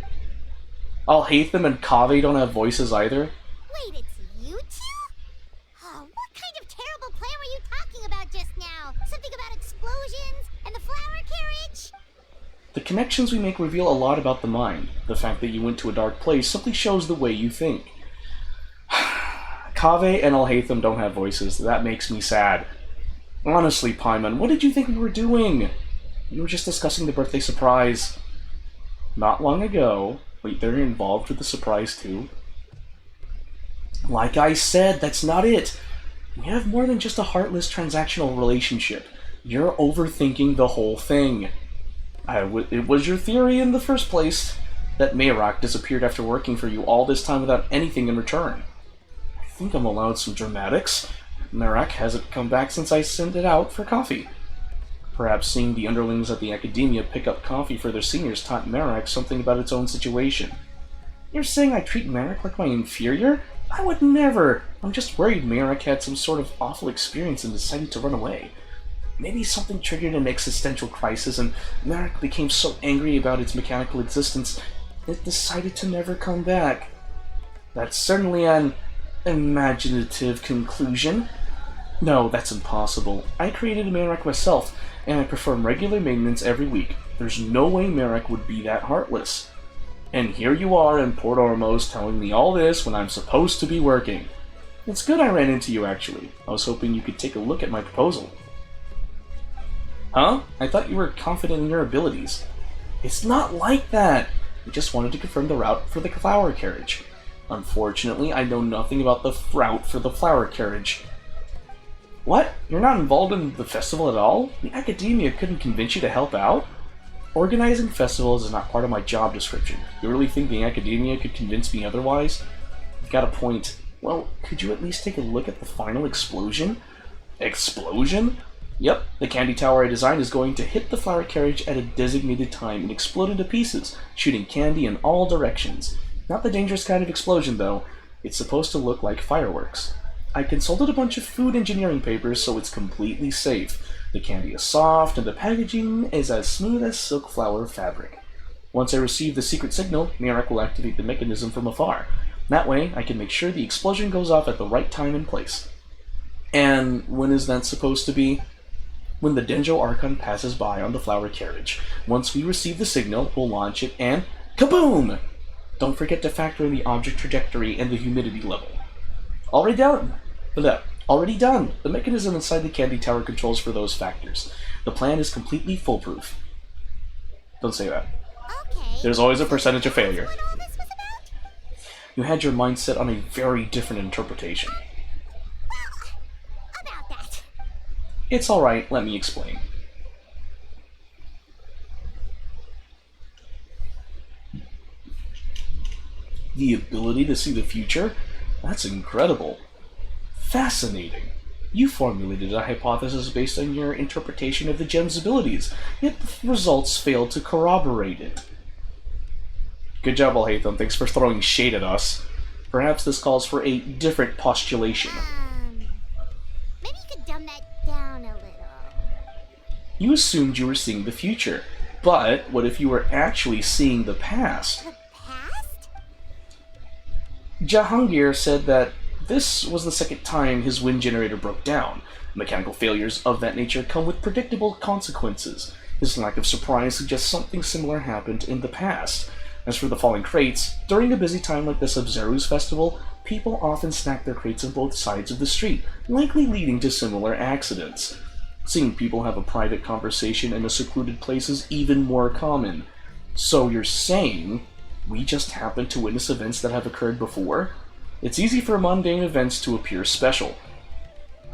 Speaker 1: I'll hate them and Kaveh don't have voices either.
Speaker 2: Wait, it's you two? Oh, what kind of terrible plan were you talking about just now? Something about explosions and the flower carriage?
Speaker 1: The connections we make reveal a lot about the mind. The fact that you went to a dark place simply shows the way you think. Kaveh and Alhaitham don't have voices. That makes me sad. Honestly, Paimon, what did you think we were doing? We were just discussing the birthday surprise. Not long ago. Wait, they're involved with the surprise too? Like I said, that's not it. We have more than just a heartless transactional relationship. You're overthinking the whole thing. It was your theory in the first place that Mayrock disappeared after working for you all this time without anything in return. I think I'm allowed some dramatics. Mayrock hasn't come back since I sent it out for coffee. Perhaps seeing the underlings at the academia pick up coffee for their seniors taught Mayrock something about its own situation. You're saying I treat Mayrock like my inferior? I would never! I'm just worried Mayrock had some sort of awful experience and decided to run away. Maybe something triggered an existential crisis and Mayrock became so angry about its mechanical existence it decided to never come back. That's certainly an imaginative conclusion. No, that's impossible. I created a Marek myself, and I perform regular maintenance every week. There's no way Marek would be that heartless. And here you are in Port Ormos telling me all this when I'm supposed to be working. It's good I ran into you, actually. I was hoping you could take a look at my proposal. Huh? I thought you were confident in your abilities. It's not like that! I just wanted to confirm the route for the flower carriage. Unfortunately, I know nothing about the route for the flower carriage. What? You're not involved in the festival at all? The academia couldn't convince you to help out? Organizing festivals is not part of my job description. You really think the academia could convince me otherwise? You've got a point. Well, could you at least take a look at the final explosion? Explosion? Yep, the candy tower I designed is going to hit the flower carriage at a designated time and explode into pieces, shooting candy in all directions. Not the dangerous kind of explosion, though. It's supposed to look like fireworks. I consulted a bunch of food engineering papers, so it's completely safe. The candy is soft, and the packaging is as smooth as silk flower fabric. Once I receive the secret signal, Marek will activate the mechanism from afar. That way, I can make sure the explosion goes off at the right time and place. And when is that supposed to be? When the Denjo Archon passes by on the flower carriage. Once we receive the signal, we'll launch it and kaboom! Don't forget to factor in the object trajectory and the humidity level. Already done! Already done! The mechanism inside the candy tower controls for those factors. The plan is completely foolproof. Don't say that.
Speaker 2: Okay.
Speaker 1: There's always a percentage of failure.
Speaker 2: What all this was about?
Speaker 1: You had your mind set on a very different interpretation.
Speaker 2: Well, about that.
Speaker 1: It's alright, let me explain. The ability to see the future? That's incredible. Fascinating. You formulated a hypothesis based on your interpretation of the gem's abilities, yet the results failed to corroborate it. Good job, Alhaitham. Thanks for throwing shade at us. Perhaps this calls for a different postulation.
Speaker 2: Maybe you could dumb that down a little.
Speaker 1: You assumed you were seeing the future, but what if you were actually seeing the past?
Speaker 2: The past?
Speaker 1: Jahangir said that this was the second time his wind generator broke down. Mechanical failures of that nature come with predictable consequences. His lack of surprise suggests something similar happened in the past. As for the falling crates, during a busy time like this of Zeru's festival, people often stack their crates on both sides of the street, likely leading to similar accidents. Seeing people have a private conversation in a secluded place is even more common. So you're saying we just happen to witness events that have occurred before? It's easy for mundane events to appear special.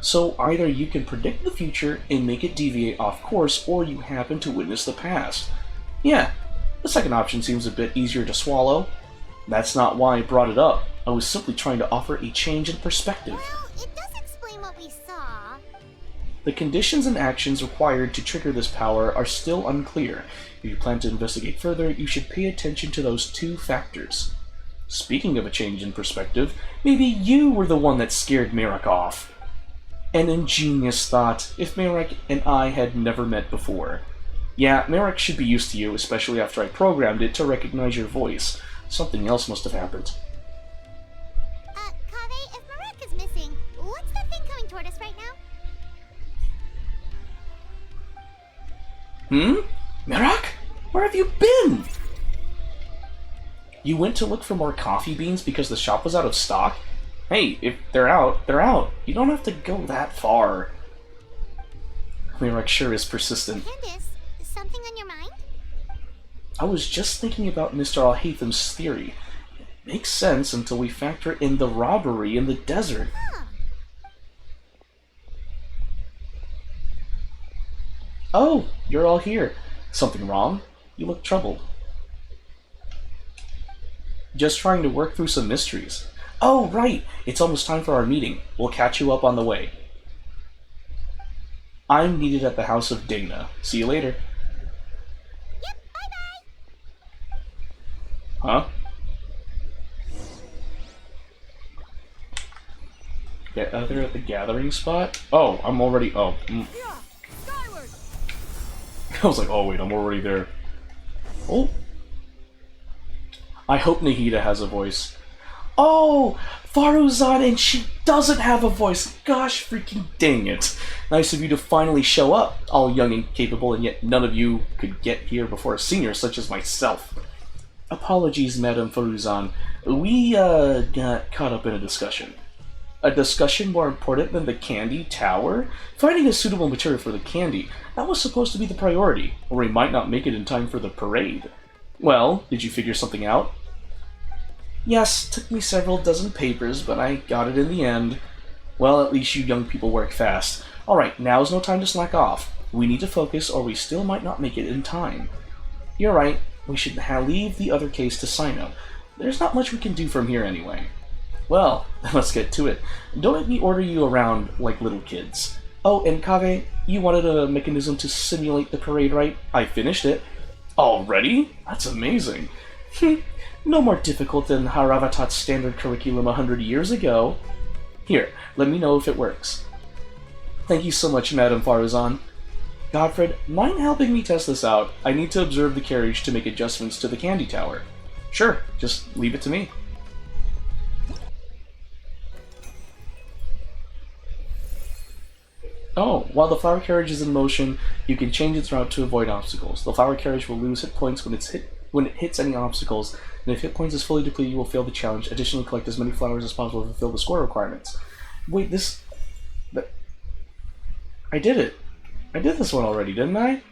Speaker 1: So either you can predict the future and make it deviate off course, or you happen to witness the past. Yeah, the second option seems a bit easier to swallow. That's not why I brought it up. I was simply trying to offer a change in perspective.
Speaker 2: Well, it does explain what we saw.
Speaker 1: The conditions and actions required to trigger this power are still unclear. If you plan to investigate further, you should pay attention to those two factors. Speaking of a change in perspective, maybe you were the one that scared Marek off. An ingenious thought, if Marek and I had never met before. Yeah, Marek should be used to you, especially after I programmed it to recognize your voice. Something else must have happened.
Speaker 2: Kaveh, if Marek is missing, what's that thing coming toward us right now?
Speaker 1: Marek? Where have you been? You went to look for more coffee beans because the shop was out of stock? Hey, if they're out, they're out. You don't have to go that far. Marek sure is persistent.
Speaker 2: Candace, something on your mind?
Speaker 1: I was just thinking about Mr. Alhaitham's theory. It makes sense until we factor in the robbery in the desert.
Speaker 2: Huh.
Speaker 1: Oh, you're all here. Something wrong? You look troubled. Just trying to work through some mysteries. Oh, right! It's almost time for our meeting. We'll catch you up on the way. I'm needed at the house of Dana. See you later.
Speaker 2: Yep, bye-bye.
Speaker 1: Huh? Get other at the gathering spot? Oh, I'm already... Oh.
Speaker 2: Yeah, skyward.
Speaker 1: I was like, oh wait, I'm already there. Oh. I hope Nahida has a voice. Oh, Faruzan, and she doesn't have a voice. Gosh freaking dang it. Nice of you to finally show up, all young and capable, and yet none of you could get here before a senior such as myself. Apologies, Madame Faruzan. We, got caught up in a discussion. A discussion more important than the candy tower? Finding a suitable material for the candy, that was supposed to be the priority, or we might not make it in time for the parade. Well, did you figure something out? Yes, took me several dozen papers, but I got it in the end. Well, at least you young people work fast. Alright, now's no time to slack off. We need to focus, or we still might not make it in time. You're right, we should leave the other case to Sino. There's not much we can do from here anyway. Well, let's get to it. Don't let me order you around like little kids. Oh, and Kave, you wanted a mechanism to simulate the parade, right? I finished it. Already? That's amazing. No more difficult than Haravatat's standard curriculum 100 years ago. Here, let me know if it works. Thank you so much, Madame Faruzan. Godfred, mind helping me test this out? I need to observe the carriage to make adjustments to the candy tower. Sure, just leave it to me. Oh, while the flower carriage is in motion, you can change its route to avoid obstacles. The flower carriage will lose hit points when it hits any obstacles, and if hit points is fully depleted, you will fail the challenge. Additionally, collect as many flowers as possible to fulfill the score requirements. Wait, I did it. I did this one already, didn't I?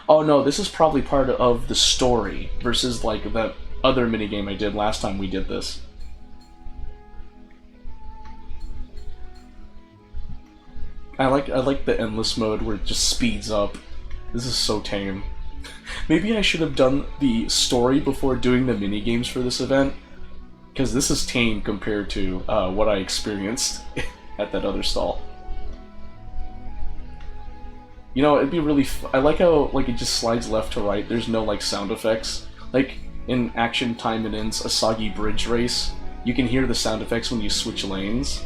Speaker 1: Oh no, this is probably part of the story versus like that other minigame I did last time we did this. I like the endless mode where it just speeds up. This is so tame. Maybe I should have done the story before doing the minigames for this event, because this is tame compared to what I experienced at that other stall. You know, it'd be really I like how like it just slides left to right. There's no like sound effects. Like in Action Time and Ends Asagi Bridge Race, you can hear the sound effects when you switch lanes.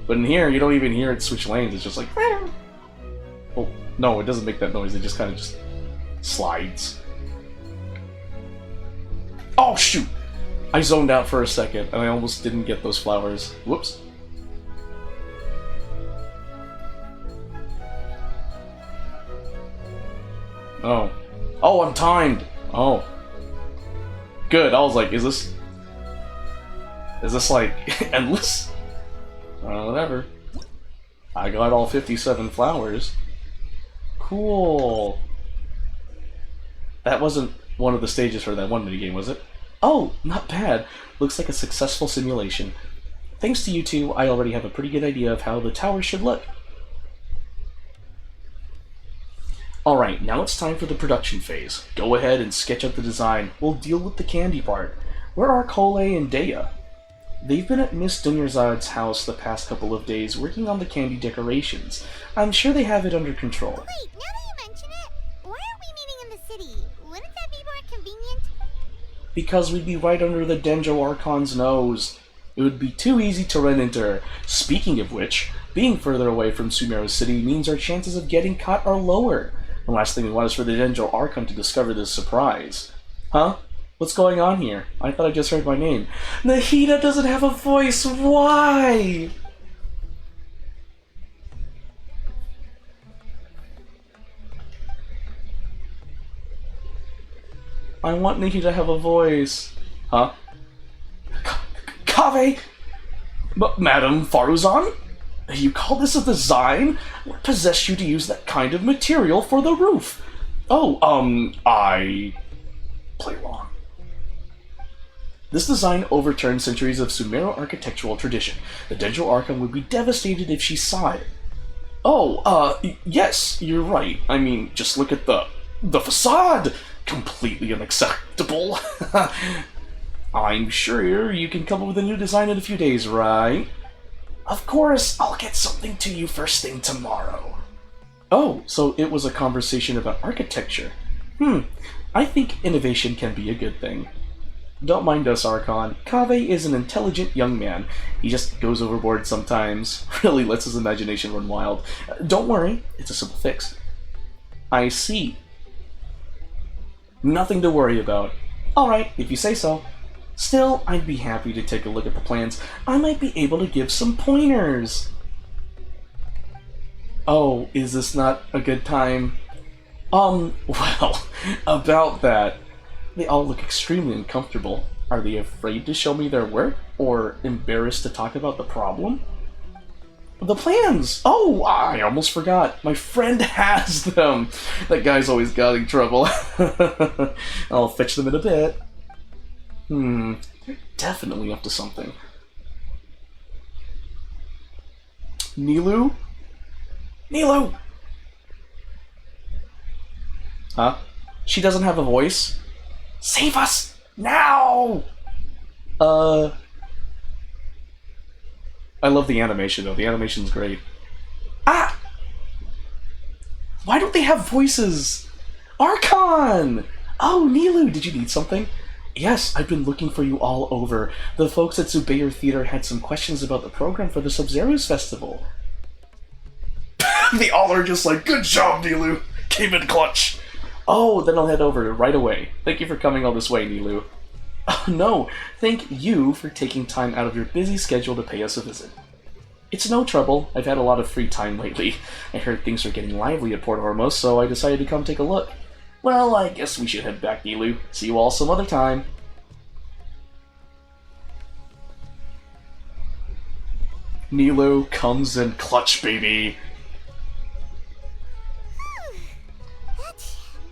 Speaker 1: But in here, you don't even hear it switch lanes. It's just like, oh no, it doesn't make that noise. It just kind of just slides. Oh shoot! I zoned out for a second, and I almost didn't get those flowers. Whoops. Oh. Oh, I'm timed! Oh. Good, I was like, is this like, endless? Whatever. I got all 57 flowers. Cool. That wasn't one of the stages for that one minigame, was it? Oh, not bad. Looks like a successful simulation. Thanks to you two, I already have a pretty good idea of how the tower should look. Alright, now it's time for the production phase. Go ahead and sketch out the design. We'll deal with the candy part. Where are Kole and Dea? They've been at Miss Dunyarzad's house the past couple of days working on the candy decorations. I'm sure they have it under control.
Speaker 2: Wait, now that you mention it, why aren't we meeting in the city? Wouldn't that be more convenient?
Speaker 1: Because we'd be right under the Denjo Archon's nose. It would be too easy to run into her. Speaking of which, being further away from Sumeru City means our chances of getting caught are lower. The last thing we want is for the Denjo Archon to discover this surprise. Huh? What's going on here? I thought I just heard my name. Nahida doesn't have a voice! Why? I want Nahida to have a voice. Huh? Kave! Madame Faruzan? You call this a design? What possessed you to use that kind of material for the roof? Oh, I play along. This design overturned centuries of Sumeru architectural tradition. The Denjo Archon would be devastated if she saw it. Oh, yes, you're right. I mean, just look at the facade! Completely unacceptable. I'm sure you can come up with a new design in a few days, right? Of course, I'll get something to you first thing tomorrow. Oh, so it was a conversation about architecture. I think innovation can be a good thing. Don't mind us, Archon. Kave is an intelligent young man. He just goes overboard sometimes. Really lets his imagination run wild. Don't worry, it's a simple fix. I see. Nothing to worry about. Alright, if you say so. Still, I'd be happy to take a look at the plans. I might be able to give some pointers. Oh, is this not a good time? Well, about that. They all look extremely uncomfortable. Are they afraid to show me their work? Or embarrassed to talk about the problem? The plans! Oh, I almost forgot. My friend has them! That guy's always got in trouble. I'll fetch them in a bit. They're definitely up to something. Nilu? Nilu! Huh? She doesn't have a voice? Save us! Now! I love the animation, though. The animation's great. Ah! Why don't they have voices? Archon! Oh, Nilu, did you need something? Yes, I've been looking for you all over. The folks at Zubair Theater had some questions about the program for the Sub-Zero's festival. They all are just like, good job, Nilu! Came in clutch! Oh, then I'll head over right away. Thank you for coming all this way, Nilu. Oh, no, thank you for taking time out of your busy schedule to pay us a visit. It's no trouble. I've had a lot of free time lately. I heard things are getting lively at Port Ormos, so I decided to come take a look. Well, I guess we should head back, Nilu. See you all some other time. Nilu comes in clutch, baby.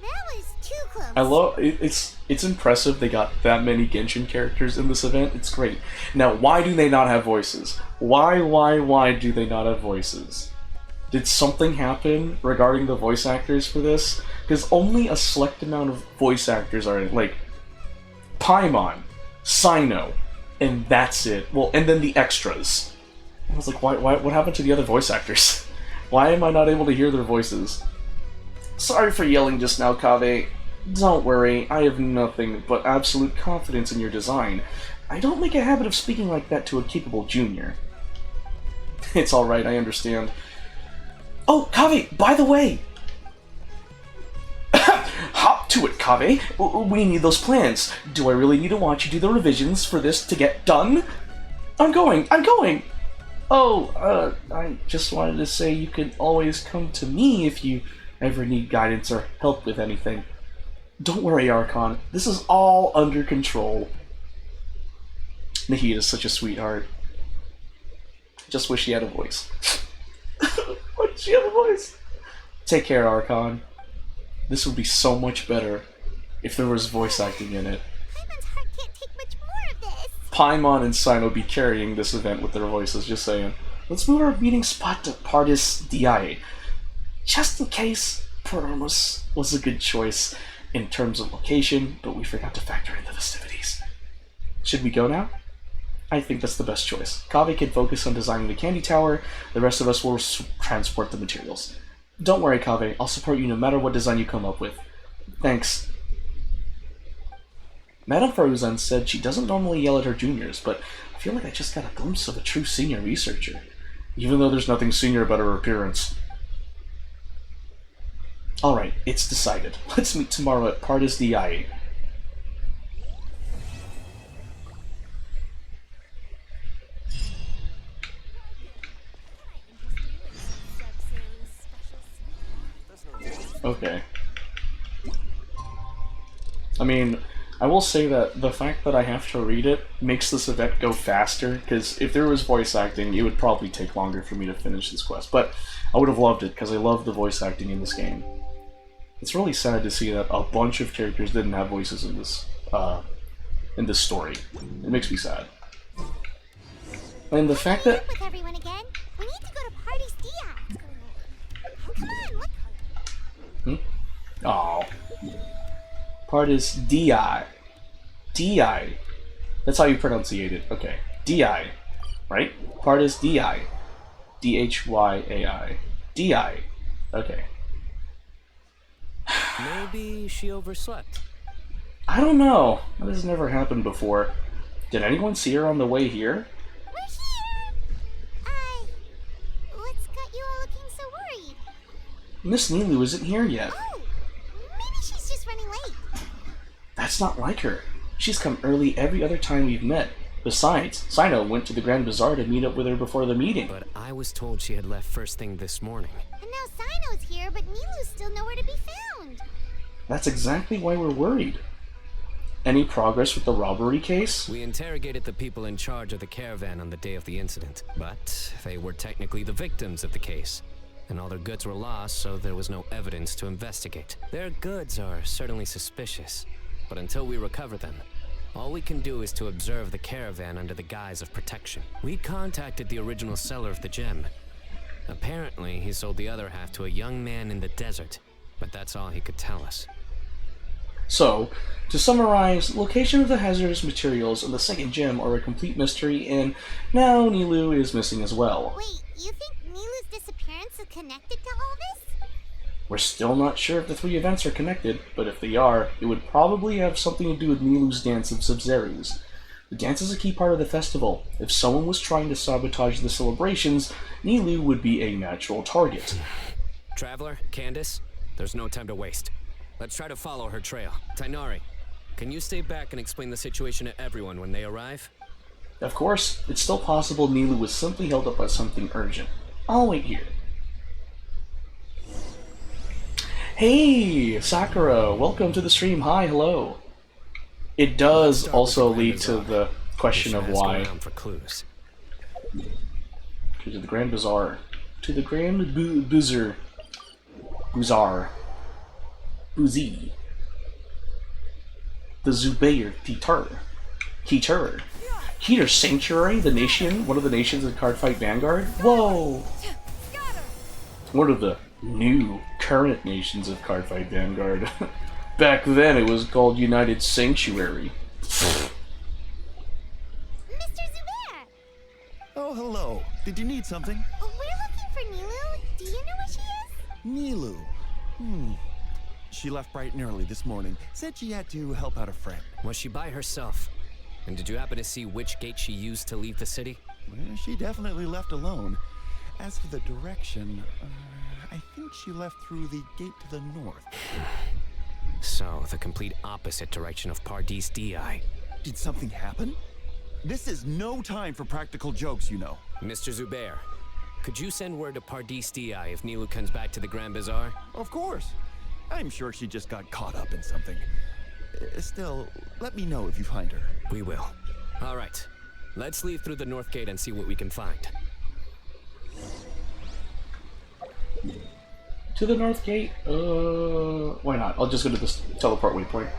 Speaker 2: That was too close.
Speaker 1: I love it's impressive they got that many Genshin characters in this event. It's great. Now, why do they not have voices? Why do they not have voices? Did something happen regarding the voice actors for this? Because only a select amount of voice actors are in, like Paimon, Sino, and that's it. Well, and then the extras. I was like, why what happened to the other voice actors? Why am I not able to hear their voices? Sorry for yelling just now, Kaveh. Don't worry, I have nothing but absolute confidence in your design. I don't make a habit of speaking like that to a capable junior. It's alright, I understand. Oh, Kaveh, by the way! Hop to it, Kaveh! We need those plans. Do I really need to watch you do the revisions for this to get done? I'm going! Oh, I just wanted to say you can always come to me if you ever need guidance or help with anything. Don't worry, Archon. This is all under control. Nahid is such a sweetheart. Just wish she had a voice. Why does she have a voice? Take care, Archon. This would be so much better if there was voice acting in it.
Speaker 2: Paimon's heart can't take much more of this.
Speaker 1: Paimon and Sino be carrying this event with their voices, just saying. Let's move our meeting spot to Pardis Dia. Just in case Port Ormos was a good choice in terms of location, but we forgot to factor in the festivities. Should we go now? I think that's the best choice. Kaveh can focus on designing the candy tower, the rest of us will transport the materials. Don't worry, Kaveh, I'll support you no matter what design you come up with. Thanks. Madame Faruzan said she doesn't normally yell at her juniors, but I feel like I just got a glimpse of a true senior researcher. Even though there's nothing senior about her appearance. Alright, it's decided. Let's meet tomorrow at Pardis Dia. Okay. I mean, I will say that the fact that I have to read it makes this event go faster, because if there was voice acting, it would probably take longer for me to finish this quest. But I would have loved it, because I love the voice acting in this game. It's really sad to see that a bunch of characters didn't have voices in this story. It makes me sad. And the fact that...
Speaker 2: With everyone again. We need to go to Pardis Dia. Oh, come on, look.
Speaker 1: Oh. Pardis Di. Di. That's how you pronunciate it. Okay. Di. Right? Pardis Di. D-H-Y-A-I. Di. Okay.
Speaker 6: Maybe she overslept.
Speaker 1: I don't know. That has never happened before. Did anyone see her on the way here?
Speaker 2: We're here. What's got you all looking so worried?
Speaker 1: Miss Nilu isn't here yet.
Speaker 2: Oh, maybe she's just running late.
Speaker 1: That's not like her. She's come early every other time we've met. Besides, Sino went to the Grand Bazaar to meet up with her before the meeting.
Speaker 6: But I was told she had left first thing this morning.
Speaker 2: And now Sino's here, but Nilu's still nowhere to be found.
Speaker 1: That's exactly why we're worried. Any progress with the robbery case?
Speaker 6: We interrogated the people in charge of the caravan on the day of the incident, but they were technically the victims of the case. And all their goods were lost, so there was no evidence to investigate. Their goods are certainly suspicious, but until we recover them, all we can do is to observe the caravan under the guise of protection. We contacted the original seller of the gem. Apparently, he sold the other half to a young man in the desert, but that's all he could tell us.
Speaker 1: So, to summarize, location of the hazardous materials and the second gem are a complete mystery, and now Nilu is missing as well.
Speaker 2: Wait, you think Nilu's disappearance is connected to all this?
Speaker 1: We're still not sure if the three events are connected, but if they are, it would probably have something to do with Nilu's Dance of Sub-Zeros. The dance is a key part of the festival. If someone was trying to sabotage the celebrations, Nilu would be a natural target.
Speaker 6: Traveler, Candace, there's no time to waste. Let's try to follow her trail. Tainari, can you stay back and explain the situation to everyone when they arrive?
Speaker 1: Of course, it's still possible Nilu was simply held up by something urgent. I'll wait here. Hey, Sakura, welcome to the stream. Hi, hello. It does also lead to the question of why.
Speaker 6: For clues.
Speaker 1: To the Grand Bazaar. To the Grand Bazaar. Bazaar. Buzi. The Zubayr Keter. Keter Sanctuary, the nation, one of the nations of Cardfight Vanguard? Whoa! One of the new, current nations of Cardfight Vanguard. Back then it was called United Sanctuary.
Speaker 2: Mr. Zubair!
Speaker 3: Oh, hello. Did you need something?
Speaker 2: We're looking for Nilu. Do you know where she is?
Speaker 3: Nilu. She left bright and early this morning. Said she had to help out a friend.
Speaker 6: Was she by herself? And did you happen to see which gate she used to leave the city?
Speaker 3: Well, she definitely left alone. As for the direction, I think she left through the gate to the north.
Speaker 6: So, the complete opposite direction of Pardis Di.
Speaker 3: Did something happen? This is no time for practical jokes, you know.
Speaker 6: Mr. Zubair, could you send word to Pardis Di if Nilu comes back to the Grand Bazaar?
Speaker 3: Of course. I'm sure she just got caught up in something. Still, let me know if you find her.
Speaker 6: We will. All right. Let's leave through the north gate and see what we can find.
Speaker 1: To the north gate? Why not? I'll just go to this teleport waypoint.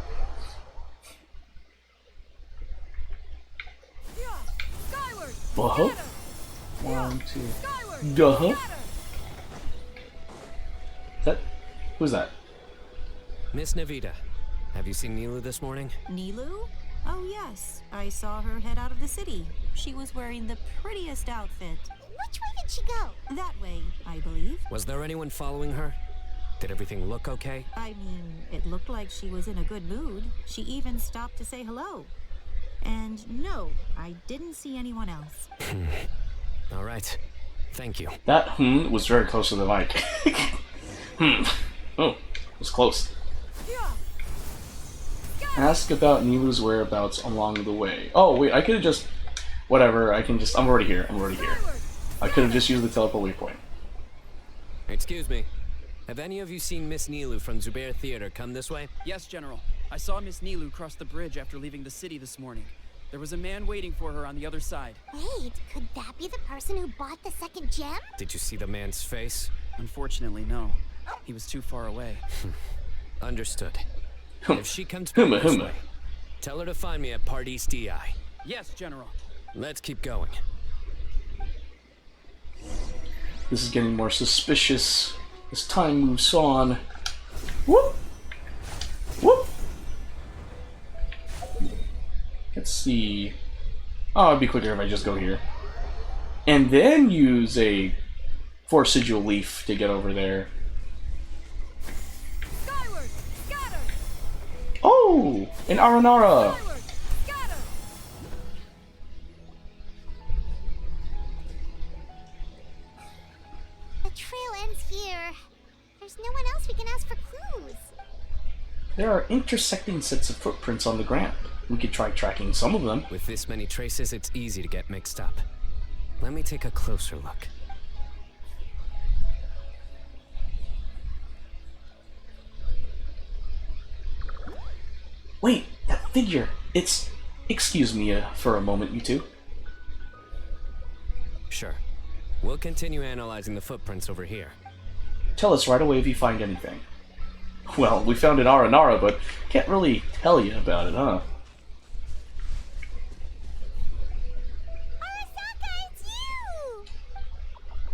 Speaker 1: Uh-huh. 1, 2. Duh. Who's that?
Speaker 6: Miss Navita, have you seen Nilu this morning?
Speaker 7: Nilu? Oh yes, I saw her head out of the city. She was wearing the prettiest outfit.
Speaker 2: Which way did she go?
Speaker 7: That way, I believe.
Speaker 6: Was there anyone following her? Did everything look okay?
Speaker 7: I mean, it looked like she was in a good mood. She even stopped to say hello. And no, I didn't see anyone else.
Speaker 6: All right. Thank you.
Speaker 1: That was very close to the mic. Oh, it was close. Ask about Nilu's whereabouts along the way. Oh, wait, I could have just... Whatever, I'm already here. I could have just used the teleport waypoint.
Speaker 6: Excuse me. Have any of you seen Miss Nilu from Zubair Theater come this way?
Speaker 8: Yes, General. I saw Miss Nilu cross the bridge after leaving the city this morning. There was a man waiting for her on the other side.
Speaker 2: Wait, could that be the person who bought the second gem?
Speaker 6: Did you see the man's face?
Speaker 8: Unfortunately, no. He was too far away.
Speaker 6: Understood. If she comes back this way, tell her to find me at Pardis Di.
Speaker 8: Yes, General.
Speaker 6: Let's keep going.
Speaker 1: This is getting more suspicious as time moves on. Whoop! Whoop! Let's see. Oh, it'd be quicker if I just go here. And then use a Force Sigil Leaf to get over there.
Speaker 2: Skyward! Scatter!
Speaker 1: Oh! An Aranara!
Speaker 2: Skyward! Scatter! The trail ends here. There's no one else we can ask for clues.
Speaker 1: There are intersecting sets of footprints on the ground. We could try tracking some of them.
Speaker 6: With this many traces, it's easy to get mixed up. Let me take a closer look.
Speaker 1: Wait, that figure. It's... Excuse me for a moment, you two.
Speaker 6: Sure. We'll continue analyzing the footprints over here.
Speaker 1: Tell us right away if you find anything. Well, we found an Aranara, but can't really tell you about it, huh?
Speaker 2: Arasaka, it's you!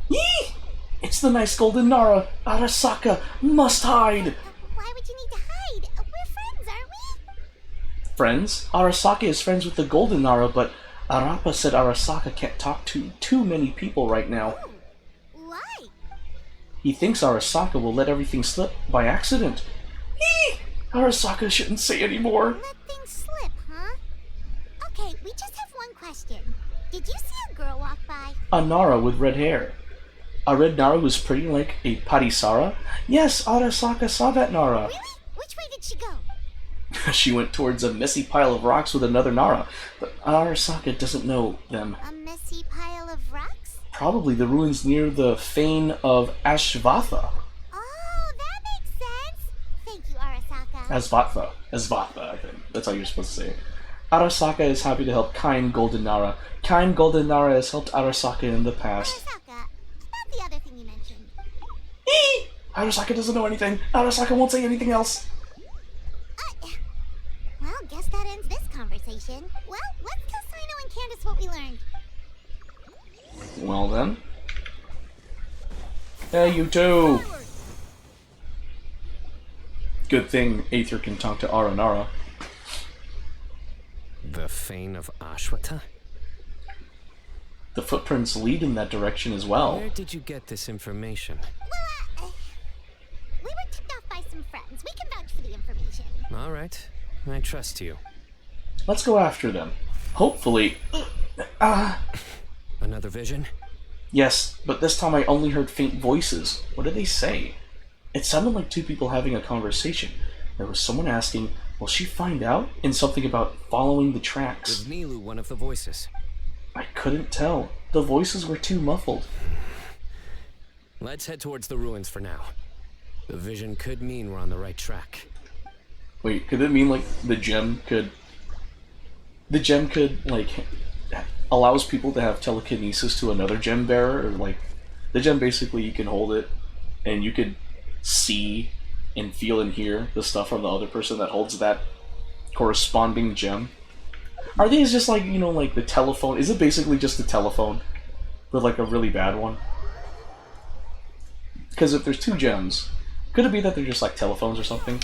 Speaker 1: Yee! It's the nice golden Nara! Arasaka must hide!
Speaker 2: Why would you need to hide? We're friends, aren't we?
Speaker 1: Friends? Arasaka is friends with the golden Nara, but Arapa said Arasaka can't talk to too many people right now.
Speaker 2: Why?
Speaker 1: He thinks Arasaka will let everything slip by accident. Eee! Arasaka shouldn't say any more.
Speaker 2: Let things slip, huh? Okay, we just have one question. Did you see a girl walk by?
Speaker 1: A Nara with red hair. A red Nara who's pretty like a Parisara? Yes, Arasaka saw that Nara.
Speaker 2: Really? Which way did she go?
Speaker 1: She went towards a messy pile of rocks with another Nara, but Arasaka doesn't know them.
Speaker 2: A messy pile of rocks?
Speaker 1: Probably the ruins near the fane of Ashvatha.
Speaker 2: Oh, that makes sense. Thank you, Arasaka.
Speaker 1: Asvatha, I think. That's how you're supposed to say it. Arasaka is happy to help kind Golden Nara. Kind Golden Nara has helped Arasaka in the past.
Speaker 2: Arasaka, about the other thing you mentioned.
Speaker 1: Eee! Arasaka doesn't know anything. Arasaka won't say anything else.
Speaker 2: Well, guess that ends this conversation. Well, let's tell Sino and Candace what we learned.
Speaker 1: Well then. Hey, you two! Good thing Aether can talk to Aranara.
Speaker 6: The Fane of Ashwata?
Speaker 1: The footprints lead in that direction as well.
Speaker 6: Where did you get this information?
Speaker 2: Well, we were tipped off by some friends. We can vouch for the information.
Speaker 6: All right. I trust you.
Speaker 1: Let's go after them. Hopefully...
Speaker 6: Another vision?
Speaker 1: Yes, but this time I only heard faint voices. What did they say? It sounded like two people having a conversation. There was someone asking, will she find out? And something about following the tracks.
Speaker 6: Was Nilu one of the voices?
Speaker 1: I couldn't tell. The voices were too muffled.
Speaker 6: Let's head towards the ruins for now. The vision could mean we're on the right track.
Speaker 1: Wait, could it mean like the gem could, like, allows people to have telekinesis to another gem bearer? Or like, the gem basically you can hold it and you could see and feel and hear the stuff from the other person that holds that corresponding gem? Are these just like, you know, like the telephone? Is it basically just the telephone, but like a really bad one? Because if there's two gems, could it be that they're just like telephones or something?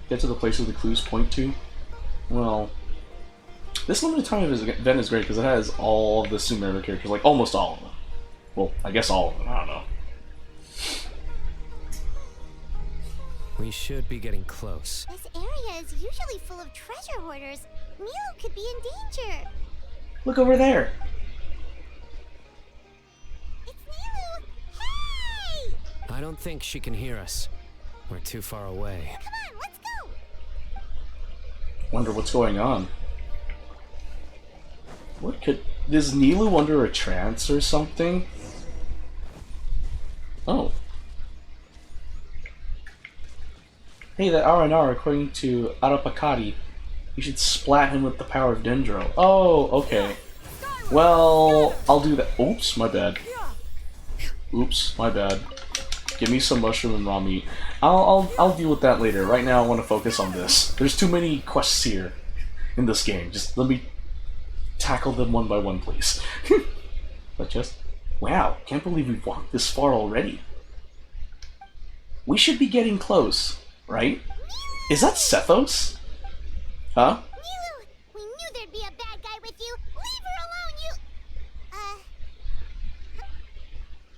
Speaker 1: Get to the places the clues point to? Well, this limited time event is great because it has all of the Sumeru characters, like almost all of them. Well, I guess all of them, I don't know.
Speaker 6: We should be getting close.
Speaker 2: This area is usually full of treasure hoarders. Nilu could be in danger.
Speaker 1: Look over there!
Speaker 2: It's Nilu! Hey!
Speaker 6: I don't think she can hear us. We're too far away.
Speaker 2: Come on, let's go!
Speaker 1: Wonder what's going on. What could... Is Nilu under a trance or something? Oh. Hey, that Aranara, according to Arapakari, you should splat him with the power of Dendro. Oh, okay. Well, I'll do that. Oops, my bad. Oops, my bad. Give me some mushroom and raw meat. I'll deal with that later. Right now I want to focus on this. There's too many quests here in this game. Just let me tackle them one by one, please. But just... Wow, can't believe we've walked this far already. We should be getting close, right? Is that Sethos? Huh?
Speaker 2: Nilu! We knew there'd be a bad guy with you! Leave her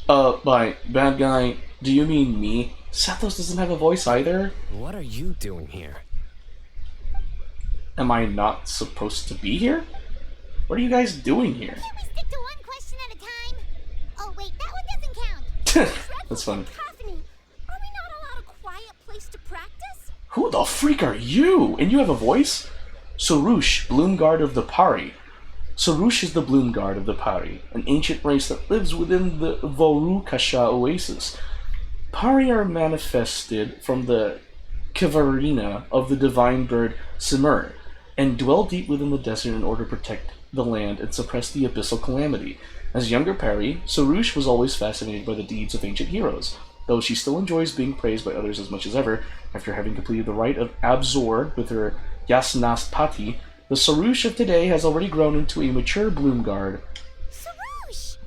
Speaker 2: alone, you...
Speaker 1: By bad guy, do you mean me? Sethos doesn't have a voice either?
Speaker 6: What are you doing here?
Speaker 1: Am I not supposed to be here? What are you guys doing here?
Speaker 2: Can we stick to one question at a time? Oh wait, that one doesn't count.
Speaker 1: That's funny.
Speaker 2: Cacophony. Are we not allowed a quiet place to practice?
Speaker 1: Who the freak are you? And you have a voice? Sorush, Bloomguard of the Pari. Sorush is the Bloomguard of the Pari, an ancient race that lives within the Vorukasha oasis. Pari are manifested from the Kavarina of the divine bird Simur, and dwell deep within the desert in order to protect the land and suppress the abyssal calamity. As younger Pari, Sorush was always fascinated by the deeds of ancient heroes, though she still enjoys being praised by others as much as ever. After having completed the rite of Absorb with her Yasnaspati, the Sorush of today has already grown into a mature Bloomguard.
Speaker 2: Sarouche!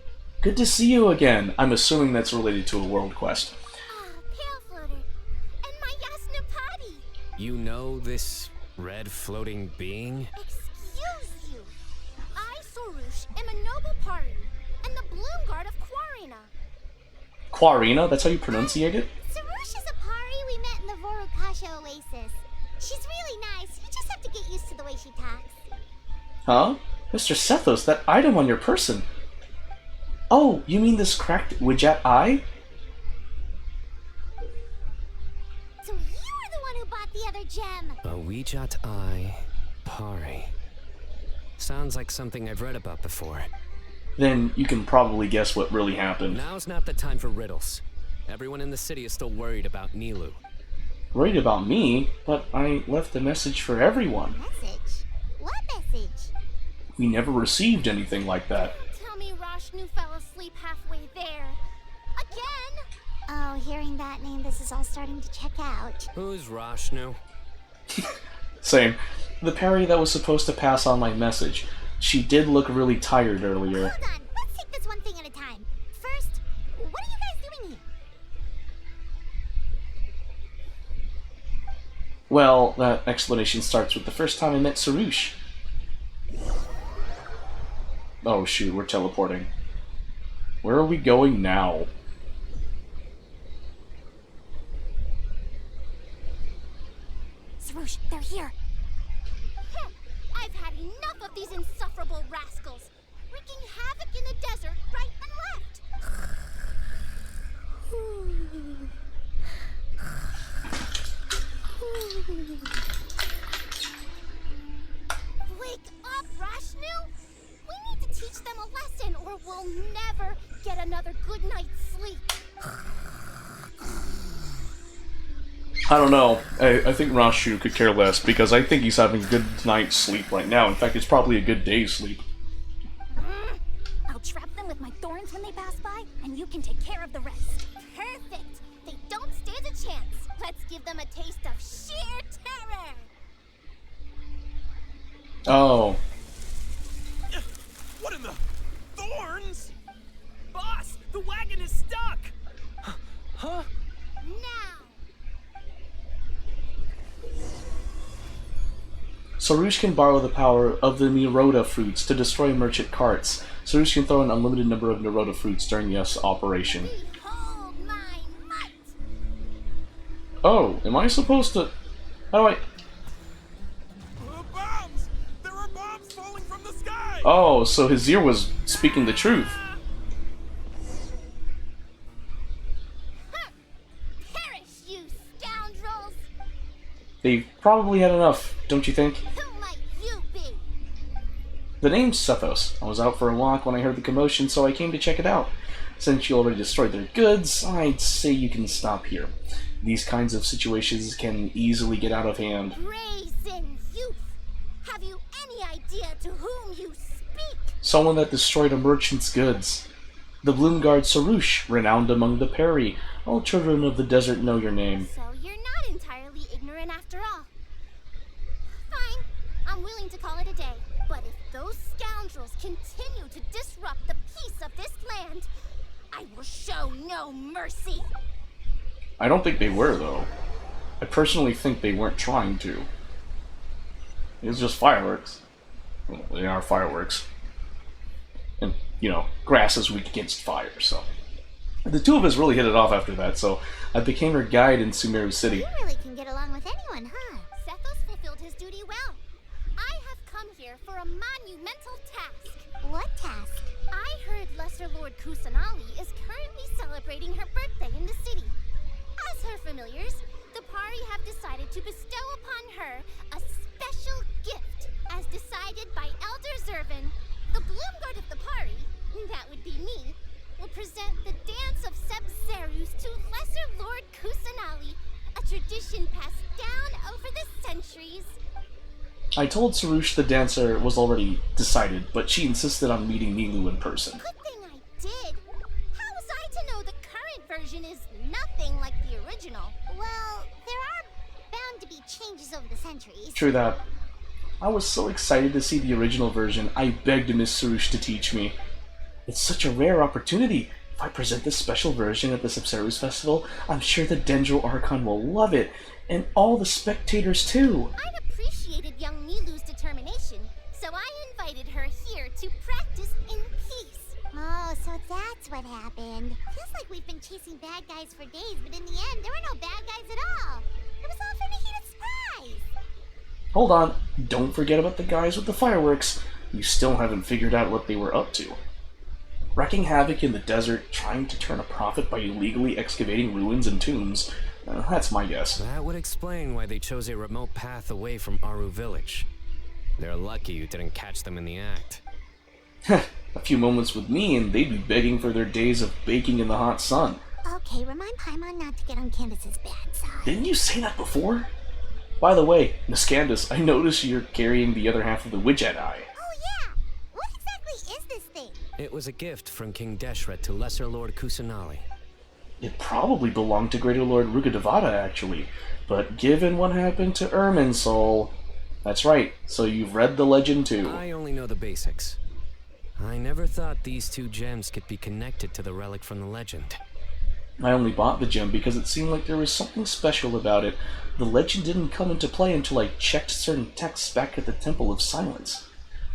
Speaker 1: Good to see you again. I'm assuming that's related to a world quest.
Speaker 2: Ah, Pale Floater. And my Yasnapati!
Speaker 6: You know this red floating being?
Speaker 2: Excuse you! I, Sorush, am a noble party, and the Bloomguard of Quarina.
Speaker 1: Quarina? That's how you pronunciate it?
Speaker 2: Sarouche is a pari we met in the Vorukasha oasis. She's really nice. You just have to get used to the way she talks.
Speaker 1: Huh? Mr. Sethos, that item on your person. Oh, you mean this cracked Widget eye?
Speaker 2: So you were the one who bought the other gem.
Speaker 6: A Weejat Eye Pari. Sounds like something I've read about before.
Speaker 1: Then you can probably guess what really happened.
Speaker 6: Now's not the time for riddles. Everyone in the city is still worried about Nilu.
Speaker 1: Worried about me, but I left a message for everyone.
Speaker 2: Message? What message?
Speaker 1: We never received anything like that.
Speaker 2: Tell me Rashnu fell asleep halfway there. Again? Oh, hearing that name, this is all starting to check out.
Speaker 6: Who's Rashnu?
Speaker 1: Same. The parry that was supposed to pass on my message. She did look really tired earlier.
Speaker 2: Hold on, let's take this one thing at a time. First, what are you guys doing here?
Speaker 1: Well, that explanation starts with the first time I met Sarouche. Oh shoot, we're teleporting. Where are we going now?
Speaker 2: Sarouche, they're here. I've had enough of these insufferable rascals, wreaking havoc in the desert right and left. Wake up, Rashnu! We need to teach them a lesson, or we'll never get another good night's sleep.
Speaker 1: I don't know. I think Rashu could care less, because I think he's having a good night's sleep right now. In fact, it's probably a good day's sleep.
Speaker 2: I'll trap them with my thorns when they pass by, and you can take care of the rest. Perfect! They don't stand a chance. Let's give them a taste of sheer terror!
Speaker 1: Oh.
Speaker 5: What in the thorns?
Speaker 8: Boss, the wagon is stuck!
Speaker 5: Huh?
Speaker 2: Now!
Speaker 1: Sarouche can borrow the power of the Neroda fruits to destroy merchant carts. Sarouche can throw an unlimited number of Neroda fruits during this operation.
Speaker 2: Behold my might!
Speaker 1: Oh, am I supposed to... How do I...
Speaker 5: Bombs! There are bombs falling from the sky!
Speaker 1: Oh, so his ear was speaking the truth.
Speaker 2: Perish, you scoundrels!
Speaker 1: They've probably had enough, don't you think?
Speaker 2: Who might you be?
Speaker 1: The name's Sethos. I was out for a walk when I heard the commotion, so I came to check it out. Since you already destroyed their goods, I'd say you can stop here. These kinds of situations can easily get out of hand.
Speaker 2: Brazen youth! Have you any idea to whom you speak?
Speaker 1: Someone that destroyed a merchant's goods. The Bloomguard Sarouche, renowned among the Peri. All children of the desert know your name.
Speaker 2: So you're not entirely ignorant after all. Fine, I'm willing to call it a day. But if those scoundrels continue to disrupt the peace of this land, I will show no mercy.
Speaker 1: I don't think they were, though. I personally think they weren't trying to. It was just fireworks. Well, they are fireworks. And, you know, grass is weak against fire, so... The two of us really hit it off after that, so I became her guide in Sumeru City.
Speaker 2: You really can get along with anyone, huh? Sethos fulfilled his duty well. I have come here for a monumental task. What task? I heard Lesser Lord Kusanali is currently celebrating her birthday in the city. As her familiars, the Pari have decided to bestow upon her a special gift, as decided by Elder Zervin. The Bloomguard of the party, that would be me, will present the Dance of Sebzerus to Lesser Lord Kusanali, a tradition passed down over the centuries.
Speaker 1: I told Sarush the dancer was already decided, but she insisted on meeting Nilu in person.
Speaker 2: Good thing I did. How was I to know the current version is nothing like the original? Well, there are bound to be changes over the centuries.
Speaker 1: True that. I was so excited to see the original version, I begged Miss Sarush to teach me. It's such a rare opportunity. If I present this special version at the Sebzerus Festival, I'm sure the Dendro Archon will love it, and all the spectators too.
Speaker 2: I'd appreciated young Nilu's determination, so I invited her here to practice in peace. Oh, so that's what happened. Feels like we've been chasing bad guys for days, but in the end, there were no bad guys at all. It was all for Nahita's surprise.
Speaker 1: Hold on, don't forget about the guys with the fireworks. You still haven't figured out what they were up to. Wrecking havoc in the desert, trying to turn a profit by illegally excavating ruins and tombs. That's my guess.
Speaker 6: That would explain why they chose a remote path away from Aru village. They're lucky you didn't catch them in the act.
Speaker 1: A few moments with me and they'd be begging for their days of baking in the hot sun.
Speaker 2: Okay, remind Paimon not to get on Candace's bad side.
Speaker 1: Didn't you say that before? By the way, Miss Candace, I noticed you're carrying the other half of the Widget Eye.
Speaker 2: Oh yeah! What exactly is this thing?
Speaker 6: It was a gift from King Deshret to Lesser Lord Kusanali.
Speaker 1: It probably belonged to Greater Lord Rugadavada, actually. But given what happened to Irminsul... That's right, so you've read the legend too.
Speaker 6: I only know the basics. I never thought these two gems could be connected to the relic from the legend.
Speaker 1: I only bought the gem because it seemed like there was something special about it. The legend didn't come into play until I checked certain texts back at the Temple of Silence.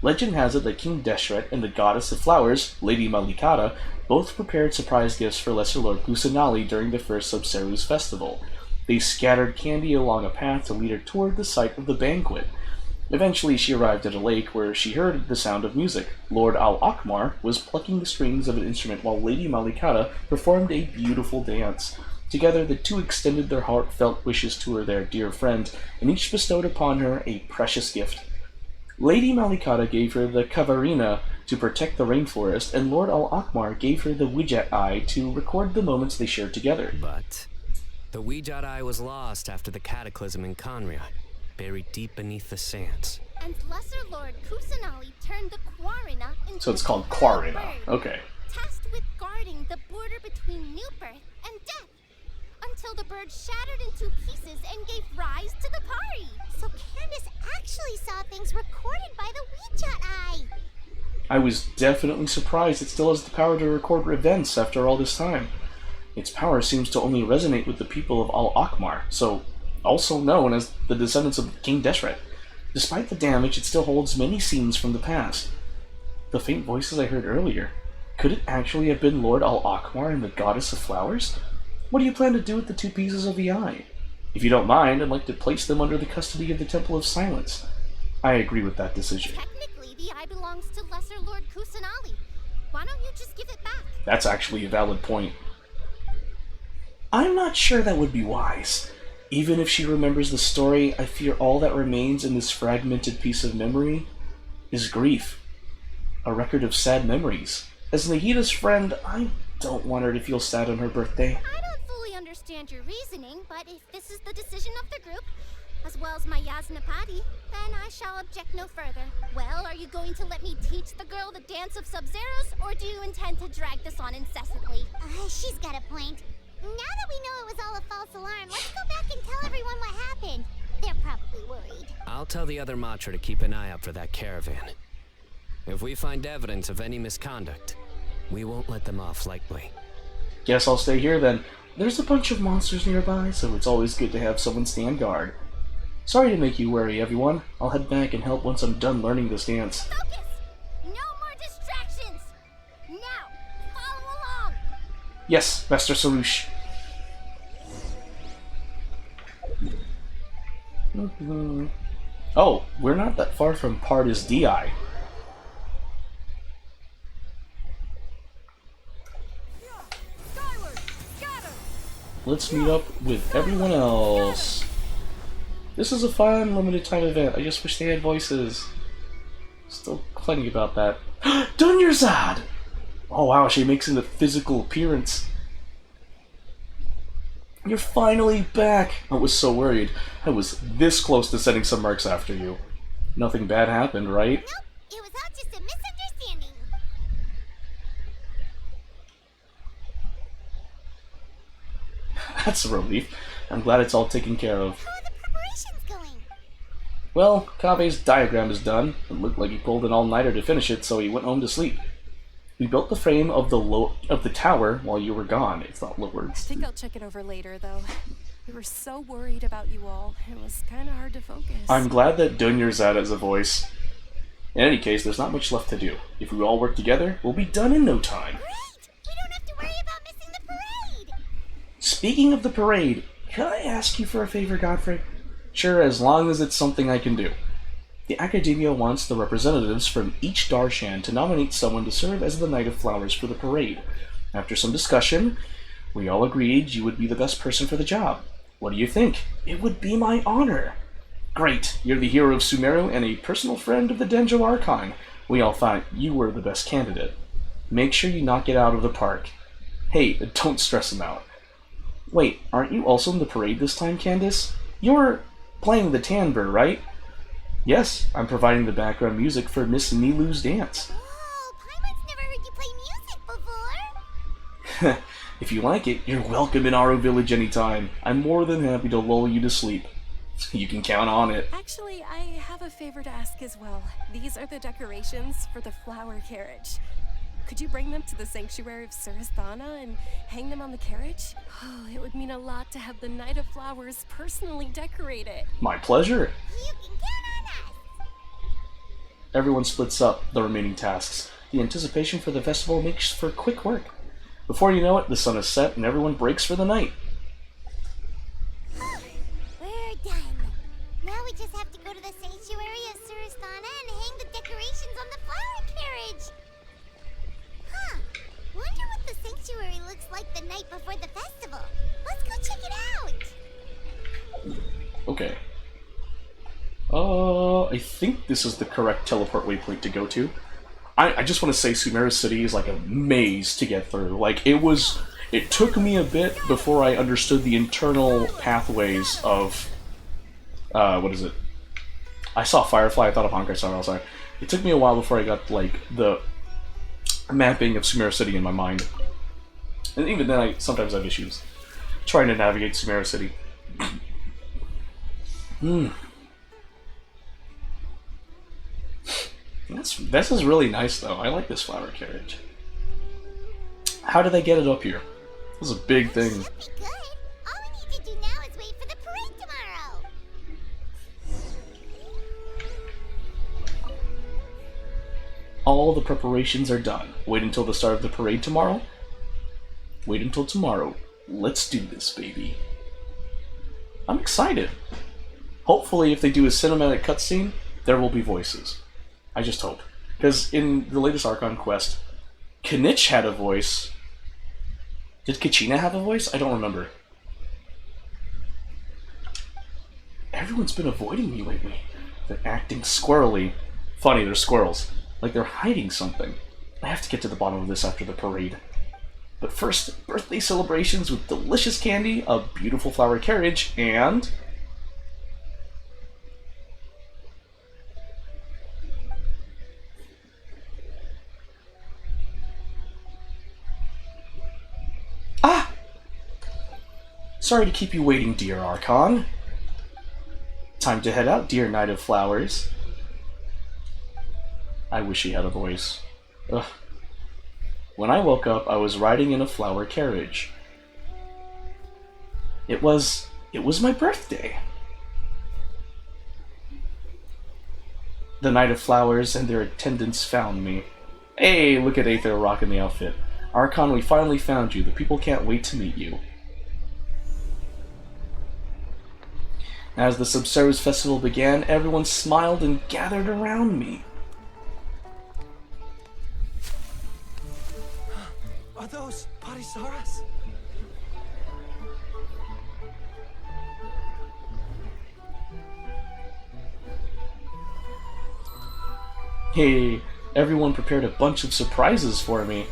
Speaker 1: Legend has it that King Deshret and the Goddess of Flowers, Lady Malikata, both prepared surprise gifts for Lesser Lord Kusanali during the first Sebzerus festival. They scattered candy along a path to lead her toward the site of the banquet. Eventually she arrived at a lake where she heard the sound of music. Lord Al-Akmar was plucking the strings of an instrument while Lady Malikata performed a beautiful dance. Together the two extended their heartfelt wishes to their dear friend, and each bestowed upon her a precious gift. Lady Malikata gave her the Kavarina to protect the rainforest, and Lord Al-Akmar gave her the Widget Eye to record the moments they shared together.
Speaker 6: But the Widget Eye was lost after the cataclysm in Conria, buried deep beneath the sands.
Speaker 2: And Lesser Lord Kusanali turned the Quarina into
Speaker 1: So it's called
Speaker 2: a
Speaker 1: Quarina.
Speaker 2: bird,
Speaker 1: Okay.
Speaker 2: tasked with guarding the border between new birth and death, until the bird shattered into pieces and gave rise to the Kari. So Candace actually saw things recorded by the Widget Eye.
Speaker 1: I was definitely surprised it still has the power to record events after all this time. Its power seems to only resonate with the people of Al-Akmar, so also known as the descendants of King Deshret. Despite the damage, it still holds many scenes from the past. The faint voices I heard earlier, could it actually have been Lord Al-Akmar and the Goddess of Flowers? What do you plan to do with the two pieces of the eye? If you don't mind, I'd like to place them under the custody of the Temple of Silence. I agree with that decision.
Speaker 2: Technically, the eye belongs to Lesser Lord Kusanali. Why don't you just give it back?
Speaker 1: That's actually a valid point. I'm not sure that would be wise. Even if she remembers the story, I fear all that remains in this fragmented piece of memory is grief. A record of sad memories. As Nahita's friend, I don't want her to feel sad on her birthday.
Speaker 2: I don't fully understand your reasoning, but if this is the decision of the group, as well as my Yasnapati, then I shall object no further. Well, are you going to let me teach the girl the dance of Sub-Zeros, or do you intend to drag this on incessantly? She's got a point. Now that we know it was all a false alarm, let's go back and tell everyone what happened. They're probably worried.
Speaker 6: I'll tell the other Matra to keep an eye out for that caravan. If we find evidence of any misconduct, we won't let them off lightly.
Speaker 1: Guess I'll stay here then. There's a bunch of monsters nearby, so it's always good to have someone stand guard. Sorry to make you worry, everyone. I'll head back and help once I'm done learning this dance.
Speaker 2: Focus! No more distractions! Now, follow along!
Speaker 1: Yes, Master Sarush. Oh, we're not that far from Pardis Di. Let's meet up with everyone else. This is a fun, limited time event. I just wish they had voices. Still plenty about that. Dunyarzad! Oh wow, she makes an physical appearance. You're finally back! I was so worried. I was this close to sending some marks after you. Nothing bad happened, right?
Speaker 2: Nope, it was all just a misunderstanding.
Speaker 1: That's a relief. I'm glad it's all taken care of.
Speaker 2: How are the preparations going?
Speaker 1: Well, Kabe's diagram is done. It looked like he pulled an all-nighter to finish it, so he went home to sleep. We built the frame of the tower while you were gone. It's not
Speaker 9: I
Speaker 1: words.
Speaker 9: think I'll check it over later, though. We were so worried about you all. It was kind of hard to focus.
Speaker 1: I'm glad that Dunyarzad has a voice. In any case, there's not much left to do. If we all work together, we'll be done in no time.
Speaker 2: Great! We don't have to worry about missing the parade!
Speaker 1: Speaking of the parade, could I ask you for a favor, Godfrey? Sure, as long as it's something I can do. The Academia wants the representatives from each Darshan to nominate someone to serve as the Knight of Flowers for the parade. After some discussion, we all agreed you would be the best person for the job. What do you think? It would be my honor. Great, you're the hero of Sumeru and a personal friend of the Denjo Archon. We all thought you were the best candidate. Make sure you knock it out of the park. Hey, don't stress him out. Wait, aren't you also in the parade this time, Candace? You're playing the Tanbur, right? Yes, I'm providing the background music for Miss Nilu's dance.
Speaker 2: Whoa, Paimon's never heard you play music before!
Speaker 1: If you like it, you're welcome in Aro Village anytime. I'm more than happy to lull you to sleep. You can count on it.
Speaker 9: Actually, I have a favor to ask as well. These are the decorations for the flower carriage. Could you bring them to the sanctuary of Surasthana and hang them on the carriage? Oh, it would mean a lot to have the Knight of Flowers personally decorate it.
Speaker 1: My pleasure.
Speaker 2: You can count on us!
Speaker 1: Everyone splits up the remaining tasks. The anticipation for the festival makes for quick work. Before you know it, the sun is set and everyone breaks for the night.
Speaker 2: We're done. Now we just have to go to the sanctuary of Surasthana and hang the decorations on the flower carriage. Huh. Wonder what the sanctuary looks like the night before the festival. Let's go check it out.
Speaker 1: Okay. I think this is the correct teleport waypoint to go to. I just want to say Sumeru City is like a maze to get through. Like, it took me a bit before I understood the internal pathways of, what is it? I saw Firefly, I thought of Honkai Star Rail. It took me a while before I got, like, the mapping of Sumeru City in my mind. And even then, I sometimes have issues trying to navigate Sumeru City. This is really nice, though. I like this flower carriage. How do they get it up here? This is a big thing.
Speaker 2: Should be good. All we need to do now is wait for the parade tomorrow.
Speaker 1: All the preparations are done. Wait until the start of the parade tomorrow? Wait until tomorrow. Let's do this, baby. I'm excited. Hopefully, if they do a cinematic cutscene, there will be voices. I just hope. Because in the latest Archon quest, Kinich had a voice. Did Kachina have a voice? I don't remember. Everyone's been avoiding me lately. They're acting squirrely. Funny, they're squirrels. Like they're hiding something. I have to get to the bottom of this after the parade. But first, birthday celebrations with delicious candy, a beautiful flower carriage, and... Ah! Sorry to keep you waiting, dear Archon. Time to head out, dear Knight of Flowers. I wish he had a voice. Ugh. When I woke up, I was riding in a flower carriage. It was my birthday. The Knight of Flowers and their attendants found me. Hey, look at Aether rocking the outfit. Archon, we finally found you. The people can't wait to meet you. As the Subceres festival began, everyone smiled and gathered around me.
Speaker 4: Are those Parisaras?
Speaker 1: Hey, everyone prepared a bunch of surprises for me.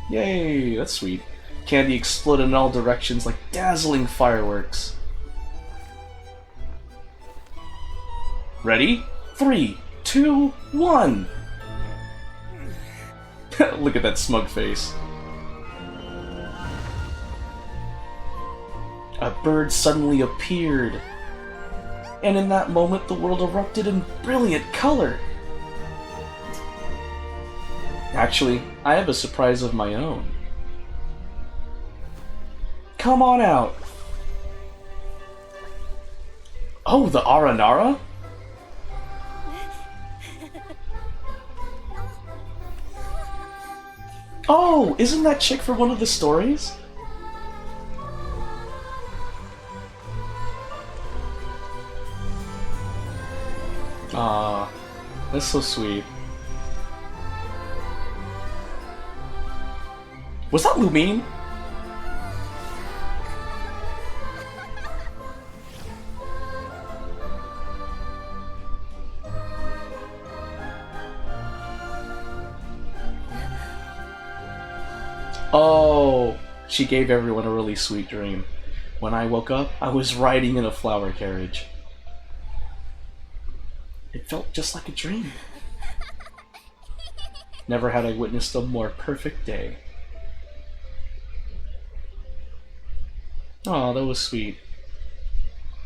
Speaker 1: Yay, that's sweet. Candy exploded in all directions like dazzling fireworks. Ready? 3, 2, 1! Look at that smug face. A bird suddenly appeared. And in that moment, the world erupted in brilliant color. Actually, I have a surprise of my own. Come on out! Oh, the Aranara? Oh, isn't that chick from one of the stories? Ah, that's so sweet. Was that Lumine? Oh, she gave everyone a really sweet dream. When I woke up, I was riding in a flower carriage. It felt just like a dream. Never had I witnessed a more perfect day. Oh, that was sweet.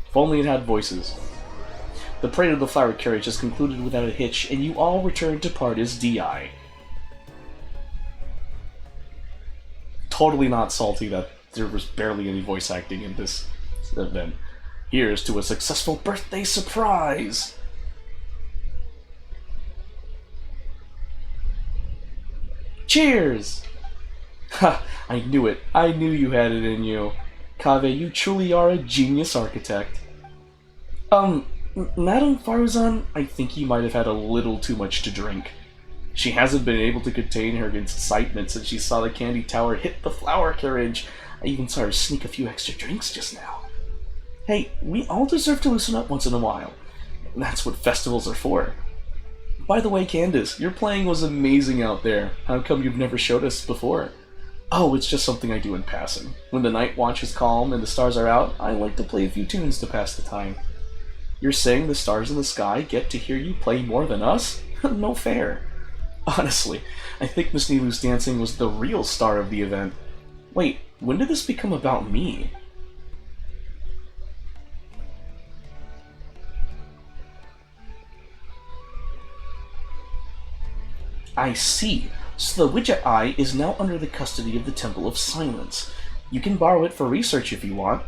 Speaker 1: If only it had voices. The parade of the flower carriage has concluded without a hitch, and you all return to part as DI. Totally not salty that there was barely any voice acting in this event. Here's to a successful birthday surprise! Cheers! Ha! I knew it. I knew you had it in you. Kaveh, you truly are a genius architect. Madame Faruzan, I think you might have had a little too much to drink. She hasn't been able to contain her excitement since she saw the candy tower hit the flower carriage. I even saw her sneak a few extra drinks just now. Hey, we all deserve to loosen up once in a while. That's what festivals are for. By the way, Candace, your playing was amazing out there. How come you've never showed us before? Oh, it's just something I do in passing. When the night watch is calm and the stars are out, I like to play a few tunes to pass the time. You're saying the stars in the sky get to hear you play more than us? No fair. Honestly, I think Miss Nilu's dancing was the real star of the event. Wait, when did this become about me? I see. So the Widget Eye is now under the custody of the Temple of Silence. You can borrow it for research if you want.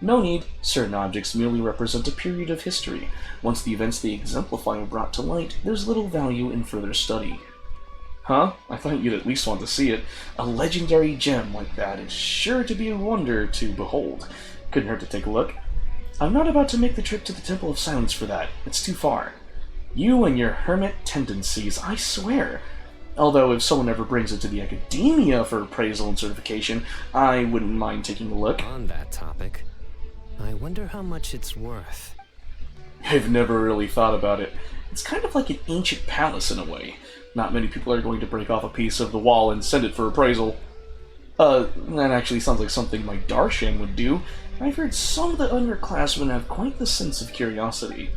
Speaker 1: No need. Certain objects merely represent a period of history. Once the events they exemplify are brought to light, there's little value in further study. Huh? I thought you'd at least want to see it. A legendary gem like that is sure to be a wonder to behold. Couldn't hurt to take a look. I'm not about to make the trip to the Temple of Silence for that. It's too far. You and your hermit tendencies, I swear. Although if someone ever brings it to the academia for appraisal and certification, I wouldn't mind taking a look.
Speaker 6: On that topic, I wonder how much it's worth.
Speaker 1: I've never really thought about it. It's kind of like an ancient palace in a way. Not many people are going to break off a piece of the wall and send it for appraisal. That actually sounds like something my Darshan would do. I've heard some of the underclassmen have quite the sense of curiosity.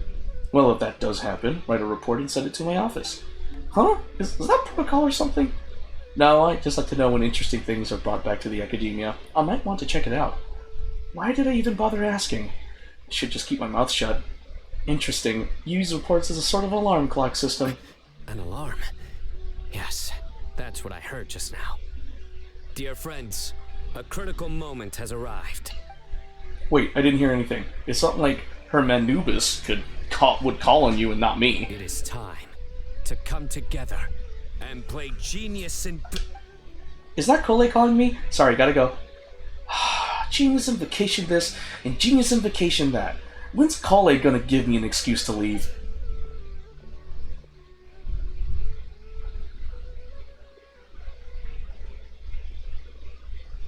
Speaker 1: Well, if that does happen, write a report and send it to my office. Huh? Is that protocol or something? No, I just like to know when interesting things are brought back to the academia. I might want to check it out. Why did I even bother asking? I should just keep my mouth shut. Interesting. Use reports as a sort of alarm clock system.
Speaker 6: An alarm? Yes, that's what I heard just now. Dear friends, a critical moment has arrived.
Speaker 1: Wait, I didn't hear anything. It's something like Hermanubis would call on you and not me.
Speaker 6: It is time to come together and play genius in...
Speaker 1: Is that Kole calling me? Sorry, gotta go. Genius Invocation this, and Genius Invocation that. When's Kole gonna give me an excuse to leave?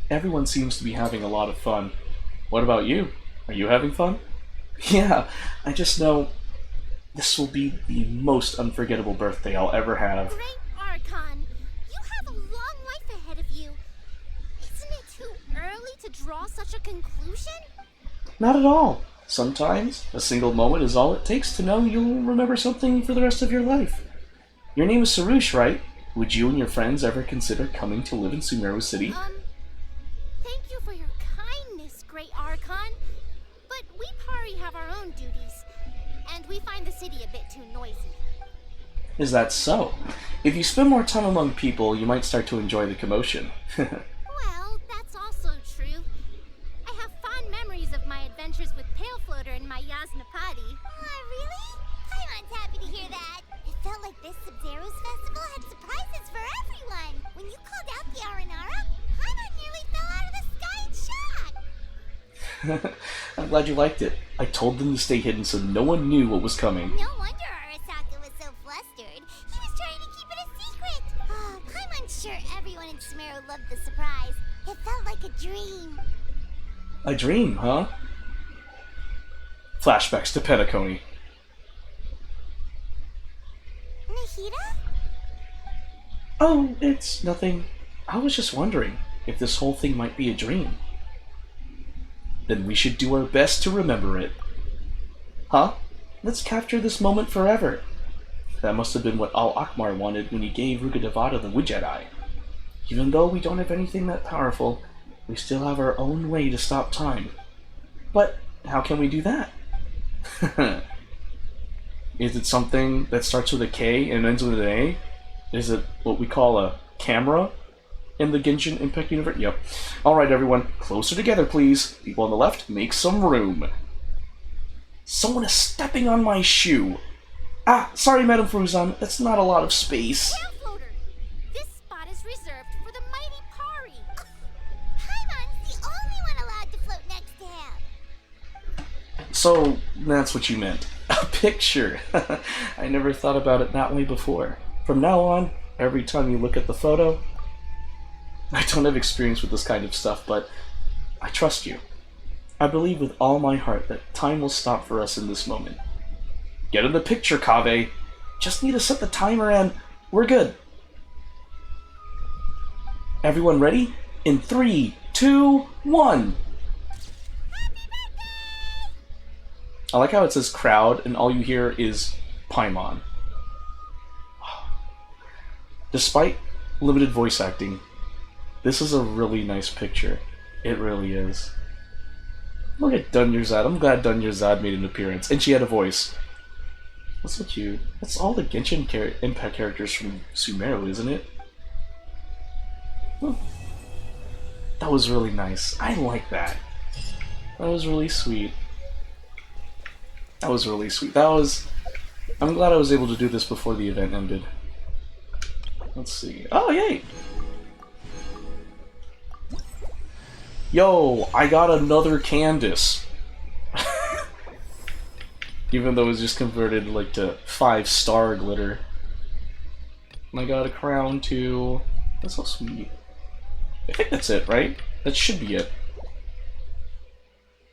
Speaker 1: Everyone seems to be having a lot of fun. What about you? Are you having fun? Yeah, I just know... This will be the most unforgettable birthday I'll ever have.
Speaker 2: Great Archon, you have a long life ahead of you. Isn't it too early to draw such a conclusion?
Speaker 1: Not at all. Sometimes, a single moment is all it takes to know you'll remember something for the rest of your life. Your name is Sarush, right? Would you and your friends ever consider coming to live in Sumeru City?
Speaker 2: Thank you for your kindness, Great Archon. But we Pari have our own duties, and we find the city a bit too noisy.
Speaker 1: Is that so? If you spend more time among people, you might start to enjoy the commotion.
Speaker 2: Well, that's also true. I have fond memories of my adventures with Pale Floater and my Yasnapati. Oh, really? Paimon's happy to hear that. It felt like this Sub-Zero's festival had surprises for everyone. When you called out the Aranara, Paimon nearly fell out of the sky in shock.
Speaker 1: I'm glad you liked it. I told them to stay hidden so no one knew what was coming.
Speaker 2: No wonder Arasaka was so flustered. He was trying to keep it a secret. Oh, Paimon's sure everyone in Sumeru loved the surprise. It felt like a dream.
Speaker 1: A dream, huh? Flashbacks to Penacony.
Speaker 2: Nahida?
Speaker 1: Oh, it's nothing. I was just wondering if this whole thing might be a dream. Then we should do our best to remember it. Huh? Let's capture this moment forever. That must have been what Al Akmar wanted when he gave Rugadavada the Widget Eye. Even though we don't have anything that powerful, we still have our own way to stop time. But how can we do that? Is it something that starts with a K and ends with an A? Is it what we call a camera in the Genshin Impact universe? Yep. Alright everyone, closer together please. People on the left, make some room. Someone is stepping on my shoe. Ah, sorry Madame Fruzan, that's not a lot of space.
Speaker 2: Pale Floater! This spot is reserved for the mighty Pari. Paimon's the only one allowed to float next to him.
Speaker 1: So, that's what you meant. A picture! I never thought about it that way before. From now on, every time you look at the photo... I don't have experience with this kind of stuff, but I trust you. I believe with all my heart that time will stop for us in this moment. Get in the picture, Kaveh! Just need to set the timer and we're good. Everyone ready? In 3, 2, 1! I like how it says crowd and all you hear is Paimon. Despite limited voice acting, this is a really nice picture. It really is. Look at Dunyarzad. I'm glad Dunyarzad made an appearance. And she had a voice. That's so cute. That's all the Genshin Impact characters from Sumeru, isn't it? Huh. That was really nice. I like that. That was really sweet. That was really sweet. That was... I'm glad I was able to do this before the event ended. Let's see. Oh, yay! Yo, I got another Candace. Even though it was just converted like to 5-star glitter. And I got a crown too. That's so sweet. I think that's it, right? That should be it.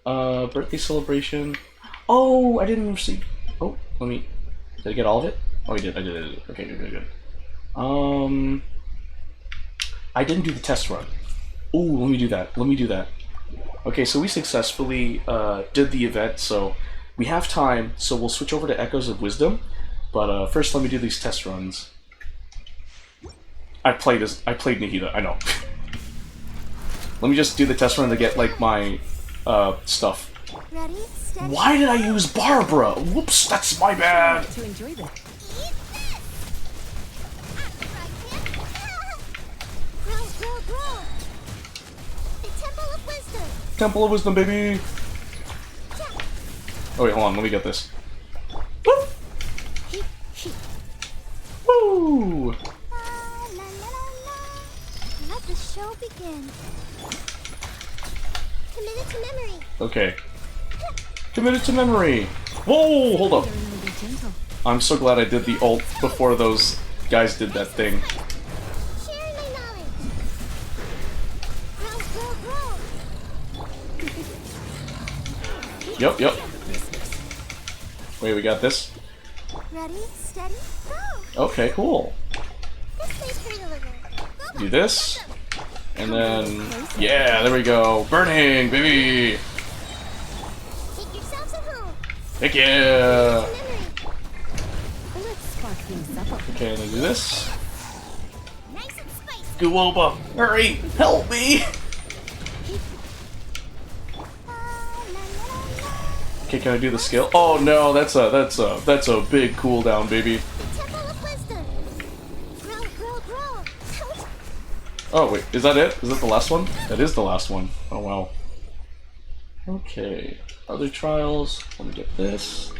Speaker 1: Birthday celebration. Oh, I didn't receive. Oh, let me. Did I get all of it? Oh, I did. I did. Okay, good. I didn't do the test run. Ooh, let me do that. Okay, so we successfully did the event, so we have time, so we'll switch over to Echoes of Wisdom. But first, let me do these test runs. I played Nahida, I know. Let me just do the test run to get, like, my stuff.
Speaker 2: Ready? Steady.
Speaker 1: Why did I use Barbara? Whoops, that's my bad!
Speaker 7: To enjoy this.
Speaker 2: Eat this! Grow. The Temple of Wisdom.
Speaker 1: Temple of Wisdom, baby! Oh wait, hold on, let me get this. Woo! Woo!
Speaker 2: La. Let the show begin. Committed to memory.
Speaker 1: Okay. Committed to memory! Whoa, hold up. I'm so glad I did the ult before those guys did that thing.
Speaker 2: Sharing my knowledge. Grow.
Speaker 1: Yep. Wait, we got this?
Speaker 2: Ready, steady, go!
Speaker 1: Okay, cool.
Speaker 2: This stays free to deliver. Go
Speaker 1: Do
Speaker 2: back.
Speaker 1: this. And then, yeah, there we go. Burning, baby!
Speaker 2: Take yourselves at home.
Speaker 1: Heck yeah!
Speaker 2: Memory.
Speaker 7: Let's spark things up.
Speaker 1: Okay, and then do this.
Speaker 2: Nice and spicy.
Speaker 1: Guoba, hurry! Help me! Okay, can I do the skill? Oh no, that's a big cooldown, baby.
Speaker 2: The Temple of Wisdom. Grow, grow, grow.
Speaker 1: Oh wait, is that it? Is that the last one? That is the last one. Oh wow. Okay, other trials. Let me get this.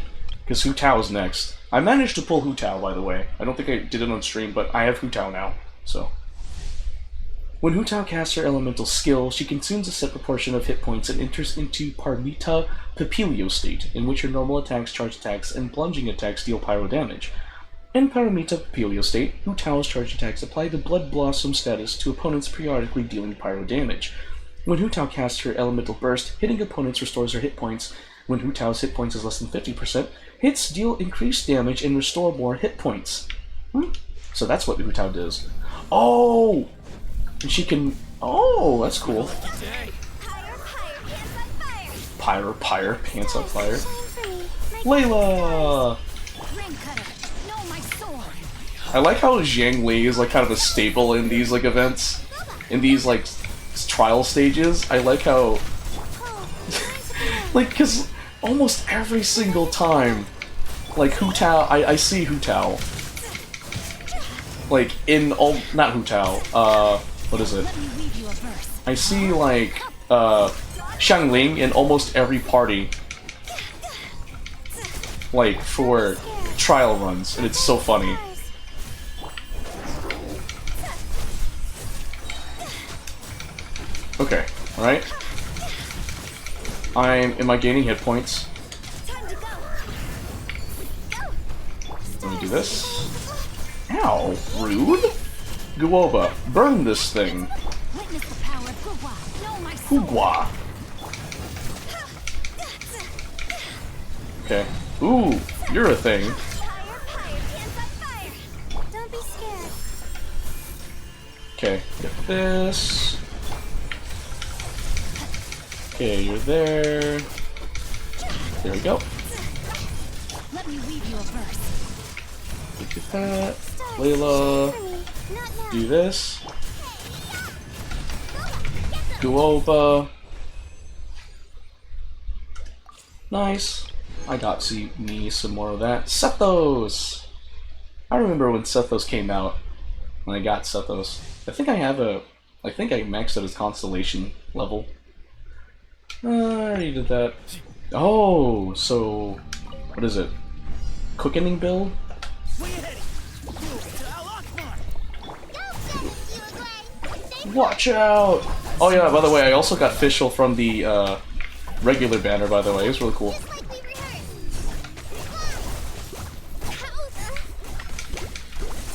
Speaker 1: Because Hu Tao is next. I managed to pull Hu Tao, by the way. I don't think I did it on stream, but I have Hu Tao now, so. When Hu Tao casts her elemental skill, she consumes a set proportion of hit points and enters into Paramita Papilio state, in which her normal attacks, charge attacks, and plunging attacks deal pyro damage. In Paramita Papilio state, Hu Tao's charge attacks apply the Blood Blossom status to opponents periodically dealing pyro damage. When Hu Tao casts her elemental burst, hitting opponents restores her hit points. When Hu Tao's hit points is less than 50%, hits deal increased damage and restore more hit points. So that's what Hu Tao does. Oh! And she can... Oh, that's cool. Pyre, pants on fire. Layla! I like how Zhang Li is like kind of a staple in these like events. In these like trial stages. I like how... like, cause almost every single time, like Hu Tao, I see Hu Tao. Like, in all... Not Hu Tao, what is it? I see, like, Xiangling in almost every party. Like, for trial runs, and it's so funny. Okay, alright. Am I gaining hit points? Let me do this. Ow, rude! Guoba, burn this thing. Hugwa. Okay. Ooh, you're a thing.
Speaker 2: Don't be scared.
Speaker 1: Okay, get this. Okay, you're there. There we go.
Speaker 2: Let me weave you a verse.
Speaker 1: Get that. Layla. Do this. Guoba. Nice. I got to see me some more of that. Sethos! I remember when Sethos came out. When I got Sethos. I think I have a... I think I maxed out his constellation level. I already did that. Oh, so... What is it? Quickening build? Watch out! Oh yeah, by the way, I also got Fischl from the regular banner, by the way. It was really cool.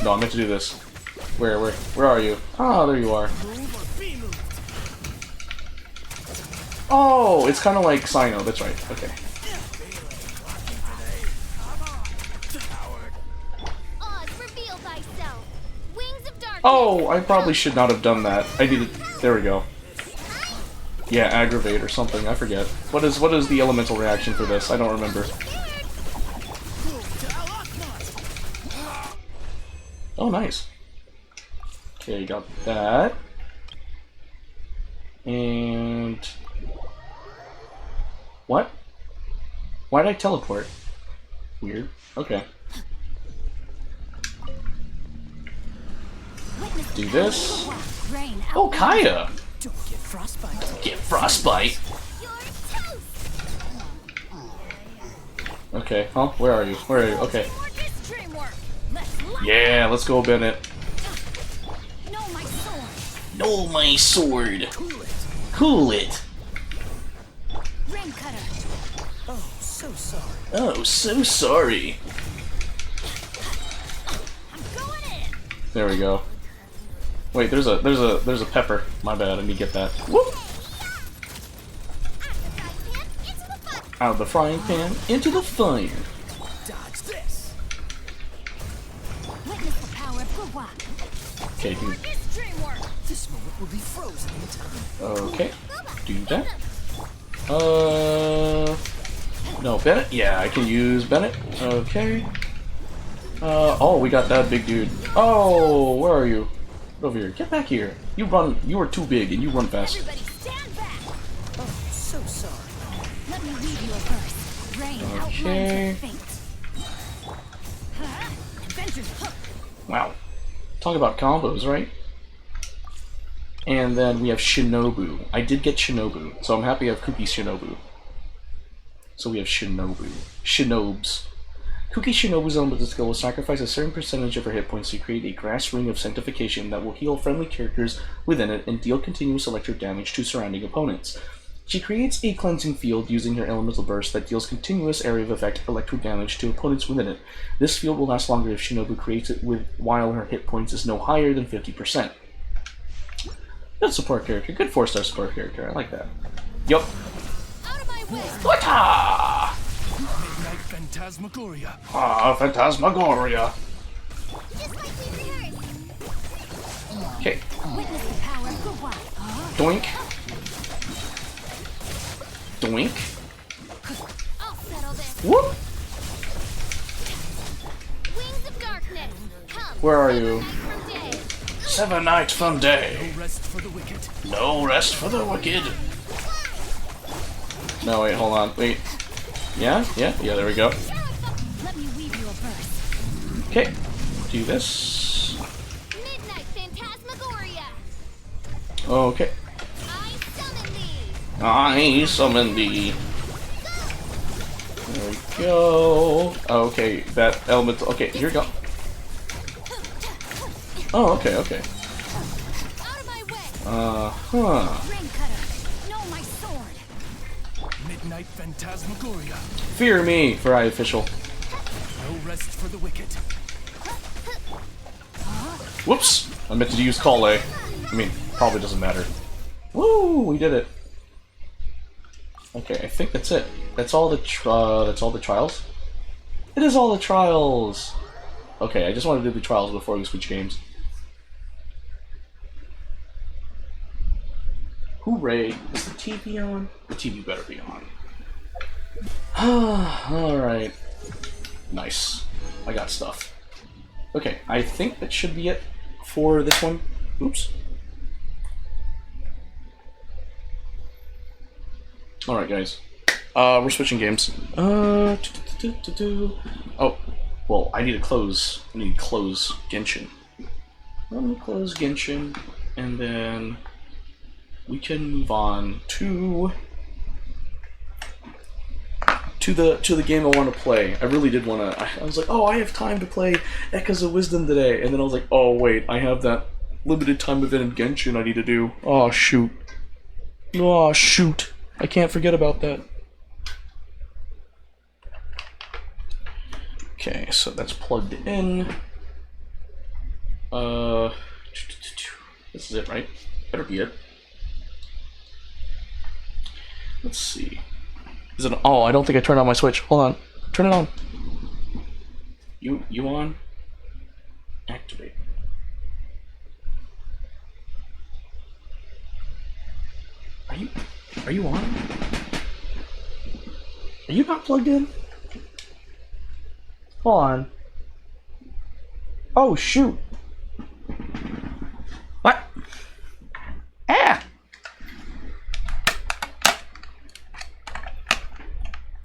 Speaker 1: No, I meant to do this. Where are you? Ah, there you are. Oh, it's kind of like Sino, that's right. Okay. Oh, I probably should not have done that. I needed... There we go. Yeah, aggravate or something, I forget. What is the elemental reaction for this? I don't remember. Oh, nice. Okay, got that. And... What? Why did I teleport? Weird. Okay. Do this. Oh, Kaya! Get frostbite! Okay, huh? Where are you? Where are you? Okay. Yeah, let's go, Bennett. No, my sword! Cool it!
Speaker 4: Oh, so sorry.
Speaker 1: Oh, so sorry. There we go. Wait, there's a pepper. My bad, I need to get that. Whoop! Out of the frying pan, into the fire.
Speaker 4: Dodge this.
Speaker 1: Okay, dude.
Speaker 4: This moment will be frozen in time.
Speaker 1: Okay, do that. No, Bennett? Yeah, I can use Bennett. Okay. Oh, we got that big dude. Oh, where are you? Get over here. Get back here. You run, you are too big and you run fast.
Speaker 2: Everybody stand back!
Speaker 4: Oh, so sorry.
Speaker 2: Let me read you a verse. Rain
Speaker 1: Okay.
Speaker 2: outlines your fate. Adventure's hook.
Speaker 1: Wow. Talk about combos, right? And then we have Shinobu. I did get Shinobu, so I'm happy I have Kuki Shinobu. So we have Shinobu. Shinobs. Kuki Shinobu's elemental skill will sacrifice a certain percentage of her hit points to create a grass ring of sanctification that will heal friendly characters within it and deal continuous electric damage to surrounding opponents. She creates a cleansing field using her elemental burst that deals continuous area of effect electric damage to opponents within it. This field will last longer if Shinobu creates it while her hit points is no higher than 50%. Good support character. Good 4-star support character. I like that. Yup.
Speaker 2: Out of my way!
Speaker 1: Wata!
Speaker 5: Midnight Phantasmagoria.
Speaker 1: Ah, Phantasmagoria.
Speaker 2: Just like we rehearsed!
Speaker 1: Okay.
Speaker 2: Witness the power of Gawai.
Speaker 1: Doink. Doink.
Speaker 2: I'll settle this.
Speaker 1: Whoop!
Speaker 2: Wings of darkness. Come.
Speaker 1: Where are you?
Speaker 2: Night from day.
Speaker 1: 7 nights from day.
Speaker 5: Rest for the wicked.
Speaker 1: No rest for the wicked. No, wait, hold on. Wait. Yeah, there we go.
Speaker 2: Let me weave you a verse.
Speaker 1: Okay. Do this.
Speaker 2: Midnight Phantasmagoria.
Speaker 1: Okay.
Speaker 2: I summon thee.
Speaker 1: I summon thee. There we go. Okay, that element. Okay, here we go. Oh, okay.
Speaker 2: Out of my way. Ring cutter. No, my sword.
Speaker 5: Midnight Phantasmagoria.
Speaker 1: Fear me, for I official.
Speaker 5: No rest for the wicked.
Speaker 1: Whoops! I meant to use Kale. I mean, probably doesn't matter. Woo! We did it. Okay, I think that's it. That's all the trials? It is all the trials! Okay, I just want to do the trials before we switch games. Hooray! Is the TV on? The TV better be on. Alright. Nice. I got stuff. Okay, I think that should be it for this one. Oops. Alright, guys. We're switching games. Oh, well, I need to close. I need to close Genshin. Let me close Genshin, and then we can move on to the game I want to play. I really did want to. I was like, oh, I have time to play Echoes of Wisdom today, and then I was like, oh wait, I have that limited time event in Genshin I need to do. Oh shoot. Oh shoot. I can't forget about that. Okay, so that's plugged in. This is it, right? Better be it. Let's see. Is it? Oh, I don't think I turned on my Switch. Hold on. Turn it on. You on? Activate. Are you on? Are you not plugged in? Hold on. Oh shoot. What? Ah!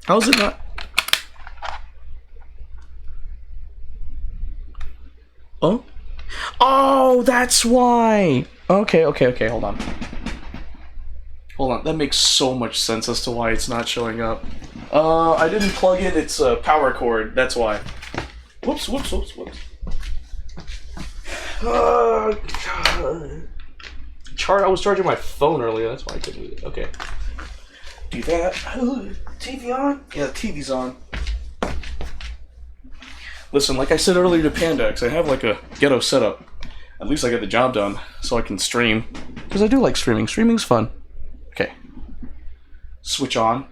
Speaker 1: How's it not? Oh? Oh, that's why! Okay, hold on. Hold on, that makes so much sense as to why it's not showing up. I didn't plug in its power cord, that's why. Whoops. God. I was charging my phone earlier, that's why I couldn't do it. Okay. Do that. TV on? Yeah, the TV's on. Listen, like I said earlier to Pandax, I have like a ghetto setup. At least I get the job done, so I can stream. Because I do like streaming. Streaming's fun. Okay. Switch on.